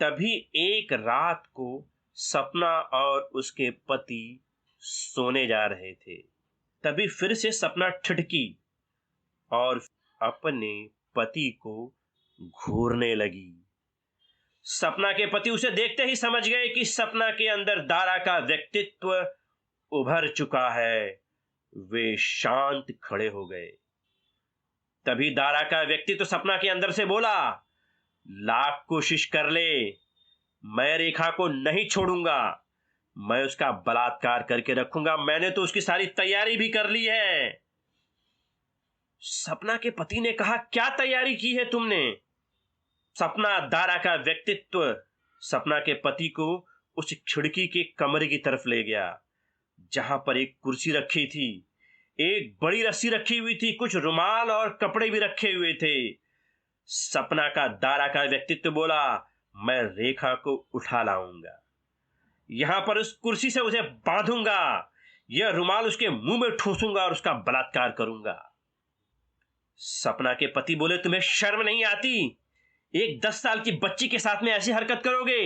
तभी एक रात को सपना और उसके पति सोने जा रहे थे। तभी फिर से सपना ठिठकी और अपने पति को घूरने लगी। सपना के पति उसे देखते ही समझ गए कि सपना के अंदर दारा का व्यक्तित्व उभर चुका है। वे शांत खड़े हो गए। तभी दारा का व्यक्तित्व सपना के अंदर से बोला, लाख कोशिश कर ले, मैं रेखा को नहीं छोड़ूंगा। मैं उसका बलात्कार करके रखूंगा। मैंने तो उसकी सारी तैयारी भी कर ली है। सपना के पति ने कहा, क्या तैयारी की है तुमने? सपना दारा का व्यक्तित्व सपना के पति को उस खिड़की के कमरे की तरफ ले गया, जहां पर एक कुर्सी रखी थी, एक बड़ी रस्सी रखी हुई थी, कुछ रुमाल और कपड़े भी रखे हुए थे। सपना का दारा का व्यक्तित्व बोला, मैं रेखा को उठा लाऊंगा, यहां पर उस कुर्सी से उसे बांधूंगा, यह रुमाल उसके मुंह में ठूसूंगा और उसका बलात्कार करूंगा। सपना के पति बोले, तुम्हें शर्म नहीं आती? एक 10 साल की बच्ची के साथ में ऐसी हरकत करोगे?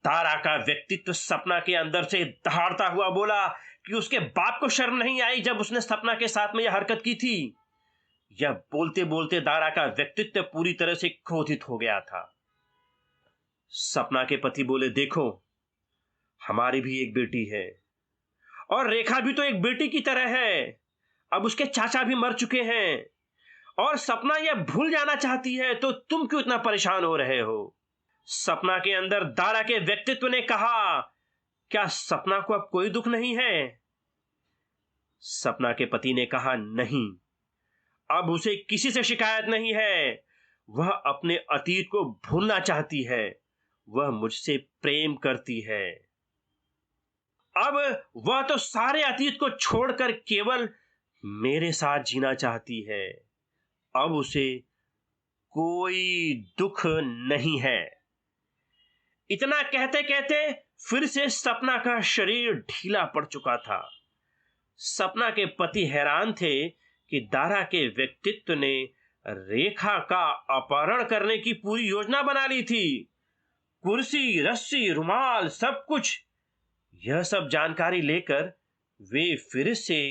दारा का व्यक्तित्व सपना के अंदर से दहाड़ता हुआ बोला कि उसके बाप को शर्म नहीं आई जब उसने सपना के साथ में यह हरकत की थी। यह बोलते बोलते दारा का व्यक्तित्व पूरी तरह से क्रोधित हो गया था। सपना के पति बोले, देखो, हमारी भी एक बेटी है और रेखा भी तो एक बेटी की तरह है। अब उसके चाचा भी मर चुके हैं और सपना यह भूल जाना चाहती है, तो तुम क्यों इतना परेशान हो रहे हो? सपना के अंदर दारा के व्यक्तित्व ने कहा, क्या सपना को अब कोई दुख नहीं है? सपना के पति ने कहा, नहीं, अब उसे किसी से शिकायत नहीं है। वह अपने अतीत को भूलना चाहती है। वह मुझसे प्रेम करती है। अब वह तो सारे अतीत को छोड़कर केवल मेरे साथ जीना चाहती है। अब उसे कोई दुख नहीं है। इतना कहते कहते फिर से सपना का शरीर ढीला पड़ चुका था। सपना के पति हैरान थे कि दारा के व्यक्तित्व ने रेखा का अपहरण करने की पूरी योजना बना ली थी। कुर्सी, रस्सी, रुमाल, सब कुछ। यह सब जानकारी लेकर वे फिर से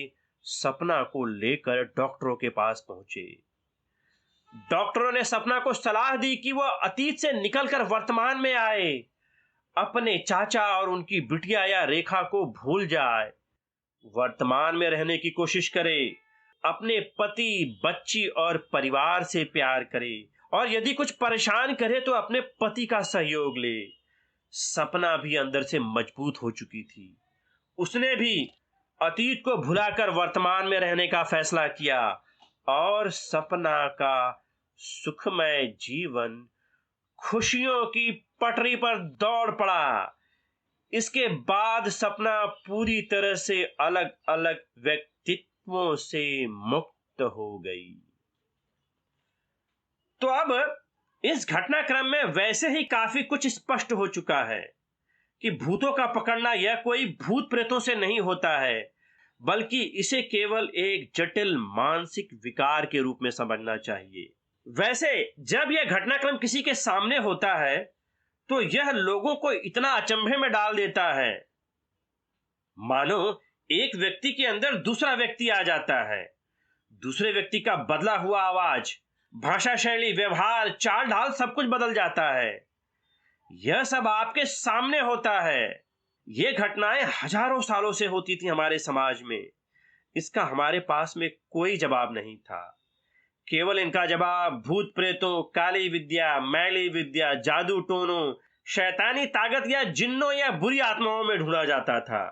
सपना को लेकर डॉक्टरों के पास पहुंचे। डॉक्टरों ने सपना को सलाह दी कि वह अतीत से निकलकर वर्तमान में आए, अपने चाचा और उनकी बिटिया या रेखा को भूल जाए, वर्तमान में रहने की कोशिश करे, अपने पति, बच्ची और परिवार से प्यार करे और यदि कुछ परेशान करे तो अपने पति का सहयोग ले। सपना भी अंदर से मजबूत हो चुकी थी। उसने भी अतीत को भुलाकर वर्तमान में रहने का फैसला किया और सपना का सुखमय जीवन खुशियों की पटरी पर दौड़ पड़ा। इसके बाद सपना पूरी तरह से अलग अलग व्यक्तित्वों से मुक्त हो गई। तो अब इस घटनाक्रम में वैसे ही काफी कुछ स्पष्ट हो चुका है कि भूतों का पकड़ना यह कोई भूत प्रेतों से नहीं होता है, बल्कि इसे केवल एक जटिल मानसिक विकार के रूप में समझना चाहिए। वैसे जब यह घटनाक्रम किसी के सामने होता है तो यह लोगों को इतना अचंभे में डाल देता है, मानो एक व्यक्ति के अंदर दूसरा व्यक्ति आ जाता है। दूसरे व्यक्ति का बदला हुआ आवाज, भाषा शैली, व्यवहार, चाल ढाल सब कुछ बदल जाता है। यह सब आपके सामने होता है। ये घटनाएं हजारों सालों से होती थी हमारे समाज में। इसका हमारे पास में कोई जवाब नहीं था। केवल इनका जवाब भूत प्रेतों, काली विद्या, मैली विद्या, जादू टोनों, शैतानी ताकत या जिन्नों या बुरी आत्माओं में ढूंढा जाता था।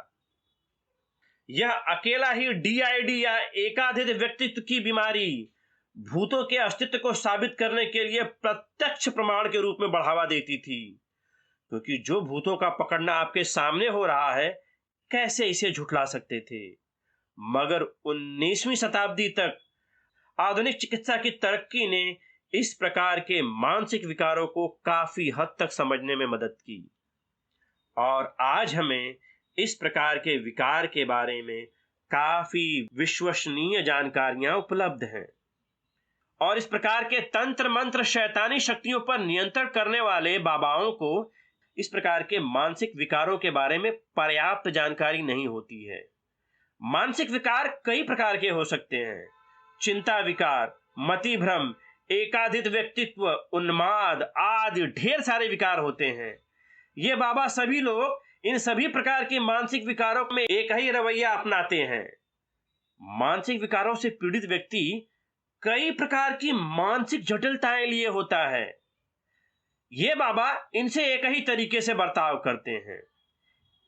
यह अकेला ही डीआईडी या एकाधिक व्यक्तित्व की बीमारी भूतों के अस्तित्व को साबित करने के लिए प्रत्यक्ष प्रमाण के रूप में बढ़ावा देती थी, क्योंकि जो भूतों का पकड़ना आपके सामने हो रहा है, कैसे इसे झुठला सकते थे। मगर 19वीं शताब्दी तक आधुनिक चिकित्सा की तरक्की ने इस प्रकार के मानसिक विकारों को काफी हद तक समझने में मदद की, और आज हमें इस प्रकार के विकार के बारे में काफी विश्वसनीय जानकारियां उपलब्ध हैं। और इस प्रकार के तंत्र मंत्र, शैतानी शक्तियों पर नियंत्रण करने वाले बाबाओं को इस प्रकार के मानसिक विकारों के बारे में पर्याप्त जानकारी नहीं होती है। मानसिक विकार कई प्रकार के हो सकते हैं। चिंता विकार, मति भ्रम, एकाधिक व्यक्तित्व, उन्माद आदि ढेर सारे विकार होते हैं। ये बाबा सभी लोग इन सभी प्रकार के मानसिक विकारों में एक ही रवैया अपनाते हैं। मानसिक विकारों से पीड़ित व्यक्ति कई प्रकार की मानसिक जटिलताएं लिए होता है। ये बाबा इनसे एक ही तरीके से बर्ताव करते हैं।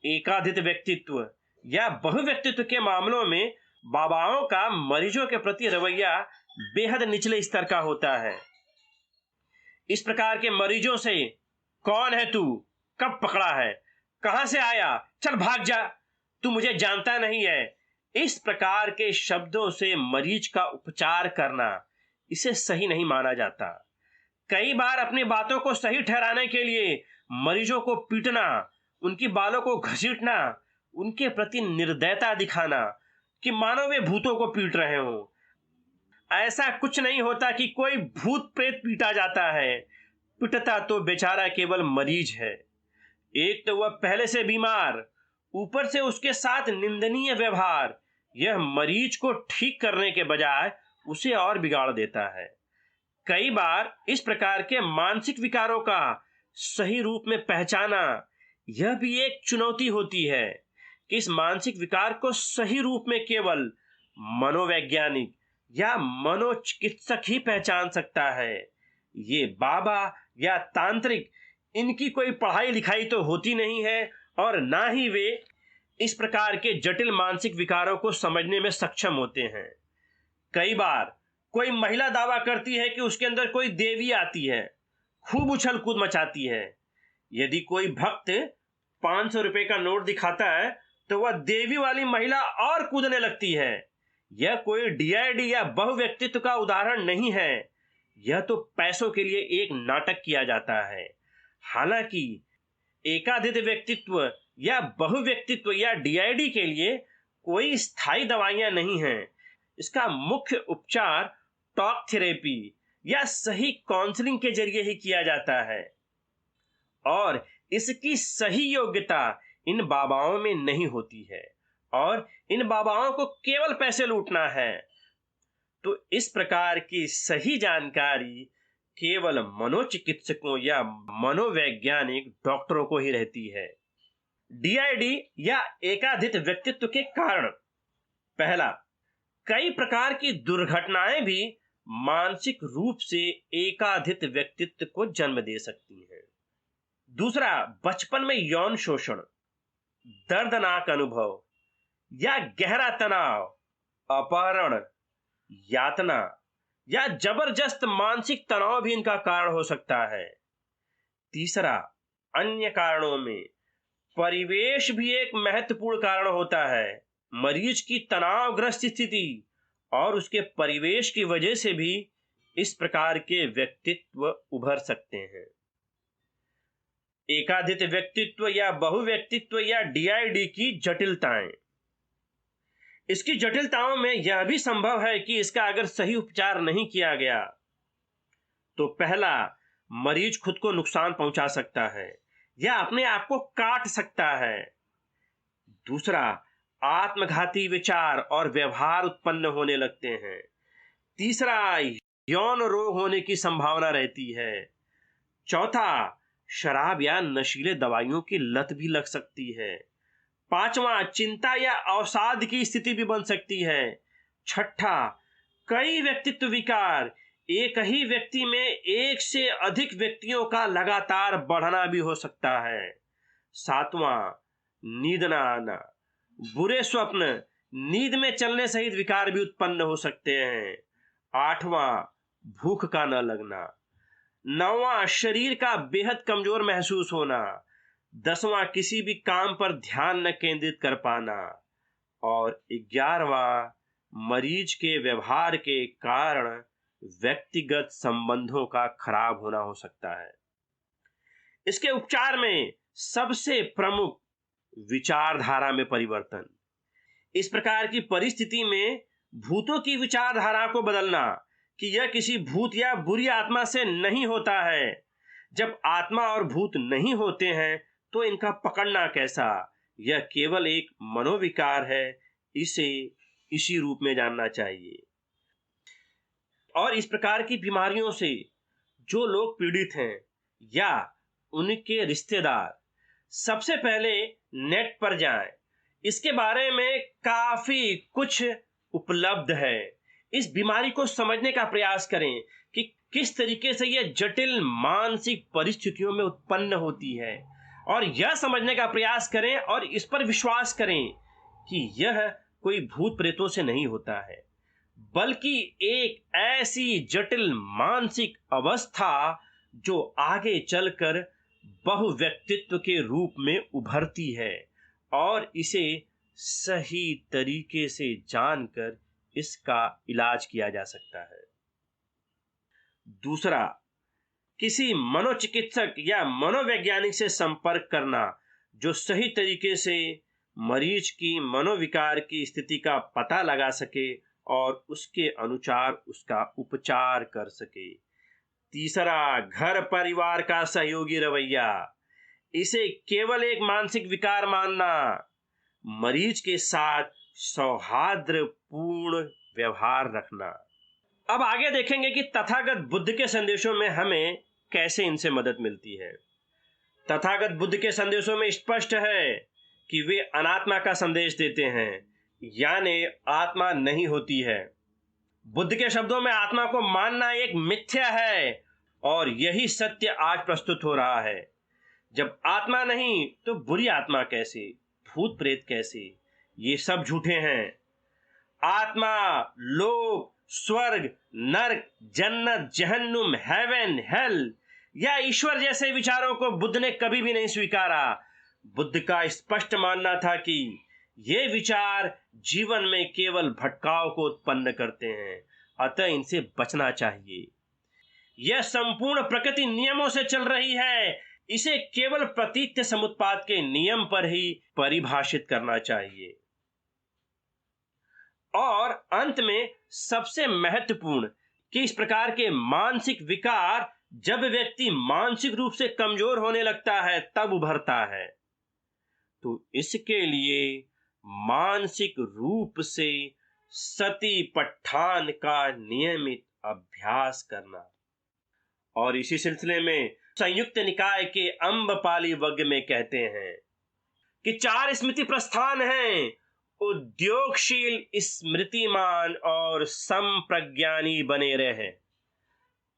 एकाधिक व्यक्तित्व या बहुव्यक्तित्व के मामलों में बाबाओं का मरीजों के प्रति रवैया बेहद निचले स्तर का होता है। इस प्रकार के मरीजों से कौन है तू, कब पकड़ा है, कहां से आया, चल भाग जा, तू मुझे जानता नहीं है, इस प्रकार के शब्दों से मरीज का उपचार करना इसे सही नहीं माना जाता। कई बार अपनी बातों को सही ठहराने के लिए मरीजों को पीटना, उनकी बालों को घसीटना, उनके प्रति निर्दयता दिखाना कि मानो वे भूतों को पीट रहे हो। ऐसा कुछ नहीं होता कि कोई भूत प्रेत पीटा जाता है। पिटता तो बेचारा केवल मरीज है। एक तो वह पहले से बीमार, ऊपर से उसके साथ निंदनीय व्यवहार, यह मरीज को ठीक करने के बजाय उसे और बिगाड़ देता है। कई बार इस प्रकार के मानसिक विकारों का सही रूप में पहचाना यह भी एक चुनौती होती है कि इस मानसिक विकार को सही रूप में केवल मनोवैज्ञानिक या मनोचिकित्सक ही पहचान सकता है। ये बाबा या तांत्रिक, इनकी कोई पढ़ाई लिखाई तो होती नहीं है और ना ही वे इस प्रकार के जटिल मानसिक विकारों को समझने में सक्षम होते हैं। कई बार कोई महिला दावा करती है कि उसके अंदर कोई देवी आती है, खूब उछल कूद मचाती है। यदि कोई भक्त 500 रुपए का नोट दिखाता है तो वह देवी वाली महिला और कूदने लगती है। यह कोई डीआईडी या बहुव्यक्तित्व का उदाहरण नहीं है, यह तो पैसों के लिए एक नाटक किया जाता है। हालांकि एकाधिक व्यक्तित्व या बहुव्यक्तित्व या डीआईडी के लिए कोई स्थायी दवाइयां नहीं हैं। इसका मुख्य उपचार टॉक थेरेपी या सही काउंसलिंग के जरिए ही किया जाता है, और इसकी सही योग्यता इन बाबाओं में नहीं होती है और इन बाबाओं को केवल पैसे लूटना है। तो इस प्रकार की सही जानकारी केवल मनोचिकित्सकों या मनोवैज्ञानिक डॉक्टरों को ही रहती है। डीआईडी या एकाधिक व्यक्तित्व के कारण, पहला, कई प्रकार की दुर्घटनाएं भी मानसिक रूप से एकाधिक व्यक्तित्व को जन्म दे सकती हैं। दूसरा, बचपन में यौन शोषण, दर्दनाक अनुभव या गहरा तनाव, अपहरण, यातना या जबरदस्त मानसिक तनाव भी इनका कारण हो सकता है। तीसरा, अन्य कारणों में परिवेश भी एक महत्वपूर्ण कारण होता है। मरीज की तनावग्रस्त स्थिति और उसके परिवेश की वजह से भी इस प्रकार के व्यक्तित्व उभर सकते हैं। एकाधिक व्यक्तित्व या बहुव्यक्तित्व या डीआईडी की जटिलताएं, इसकी जटिलताओं में यह भी संभव है कि इसका अगर सही उपचार नहीं किया गया तो पहला, मरीज खुद को नुकसान पहुंचा सकता है, या अपने आप को काट सकता है। दूसरा, आत्मघाती विचार और व्यवहार उत्पन्न होने लगते हैं। तीसरा, यौन रोग होने की संभावना रहती है। चौथा, शराब या नशीले दवाइयों की लत भी लग सकती है। पांचवा, चिंता या अवसाद की स्थिति भी बन सकती है। छठा, कई व्यक्तित्व विकार, एक ही व्यक्ति में एक से अधिक व्यक्तियों का लगातार बढ़ना भी हो सकता है। सातवां, नींद न आना, बुरे स्वप्न, नींद में चलने सहित विकार भी उत्पन्न हो सकते हैं। आठवां, भूख का न लगना। नौवां, शरीर का बेहद कमजोर महसूस होना। दसवां, किसी भी काम पर ध्यान न केंद्रित कर पाना। और 11वां, मरीज के व्यवहार के कारण व्यक्तिगत संबंधों का खराब होना हो सकता है। इसके उपचार में सबसे प्रमुख विचारधारा में परिवर्तन। इस प्रकार की परिस्थिति में भूतों की विचारधारा को बदलना कि यह किसी भूत या बुरी आत्मा से नहीं होता है। जब आत्मा और भूत नहीं होते हैं तो इनका पकड़ना कैसा, यह केवल एक मनोविकार है, इसे इसी रूप में जानना चाहिए। और इस प्रकार की बीमारियों से जो लोग पीड़ित हैं या उनके रिश्तेदार, सबसे पहले नेट पर जाएं। इसके बारे में काफी कुछ उपलब्ध है। इस बीमारी को समझने का प्रयास करें कि किस तरीके से यह जटिल मानसिक परिस्थितियों में उत्पन्न होती है, और यह समझने का प्रयास करें और इस पर विश्वास करें कि यह कोई भूत प्रेतों से नहीं होता है, बल्कि एक ऐसी जटिल मानसिक अवस्था जो आगे चलकर बहुव्यक्तित्व के रूप में उभरती है, और इसे सही तरीके से जानकर इसका इलाज किया जा सकता है। दूसरा, किसी मनोचिकित्सक या मनोवैज्ञानिक से संपर्क करना जो सही तरीके से मरीज की मनोविकार की स्थिति का पता लगा सके और उसके अनुसार उसका उपचार कर सके। तीसरा, घर परिवार का सहयोगी रवैया, इसे केवल एक मानसिक विकार मानना, मरीज के साथ सौहार्दपूर्ण व्यवहार रखना। अब आगे देखेंगे कि तथागत बुद्ध के संदेशों में हमें कैसे इनसे मदद मिलती है। तथागत बुद्ध के संदेशों में स्पष्ट है कि वे अनात्मा का संदेश देते हैं, यानी आत्मा नहीं होती है। बुद्ध के शब्दों में आत्मा को मानना एक मिथ्या है, और यही सत्य आज प्रस्तुत हो रहा है। जब आत्मा नहीं तो बुरी आत्मा कैसे, भूत प्रेत कैसे, ये सब झूठे हैं। आत्मा, लोक, स्वर्ग, नरक, जन्नत, जहन्नुम, हेवन, हेल या ईश्वर जैसे विचारों को बुद्ध ने कभी भी नहीं स्वीकारा। बुद्ध का स्पष्ट मानना था कि ये विचार जीवन में केवल भटकाव को उत्पन्न करते हैं, अतः इनसे बचना चाहिए। यह संपूर्ण प्रकृति नियमों से चल रही है, इसे केवल प्रतीत्य समुत्पाद के नियम पर ही परिभाषित करना चाहिए। और अंत में सबसे महत्वपूर्ण कि इस प्रकार के मानसिक विकार जब व्यक्ति मानसिक रूप से कमजोर होने लगता है तब उभरता है। तो इसके लिए मानसिक रूप से सतिपट्ठान का नियमित अभ्यास करना। और इसी सिलसिले में संयुक्त निकाय के अम्बपाली वग्ग में कहते हैं कि 4 स्मृति प्रस्थान हैं: उद्योगशील, स्मृतिमान और संप्रज्ञानी बने रहे।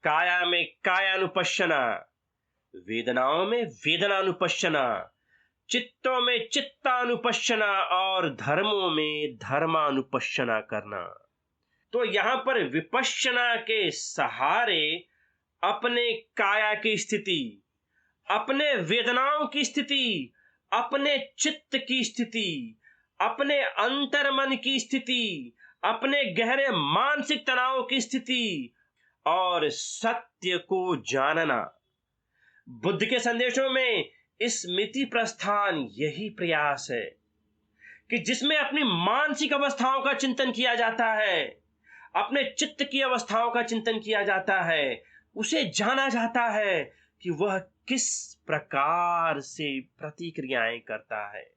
काया में कायानुपश्यना, वेदनाओं में वेदनानुपश्यना, चित्तों में चित्तानुपश्यना और धर्मों में धर्मानुपश्यना करना। तो यहां पर विपश्यना के सहारे अपने काया की स्थिति, अपने वेदनाओं की स्थिति, अपने चित्त की स्थिति, अपने अंतर्मन की स्थिति, अपने गहरे मानसिक तनाव की स्थिति और सत्य को जानना। बुद्ध के संदेशों में स्मृति प्रस्थान यही प्रयास है कि जिसमें अपनी मानसिक अवस्थाओं का चिंतन किया जाता है, अपने चित्त की अवस्थाओं का चिंतन किया जाता है, उसे जाना जाता है कि वह किस प्रकार से प्रतिक्रियाएं करता है,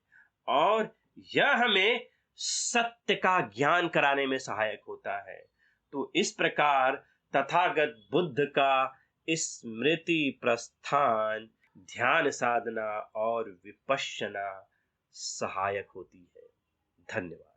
और यह हमें सत्य का ज्ञान कराने में सहायक होता है। तो इस प्रकार तथागत बुद्ध का स्मृति प्रस्थान ध्यान साधना और विपश्यना सहायक होती है। धन्यवाद।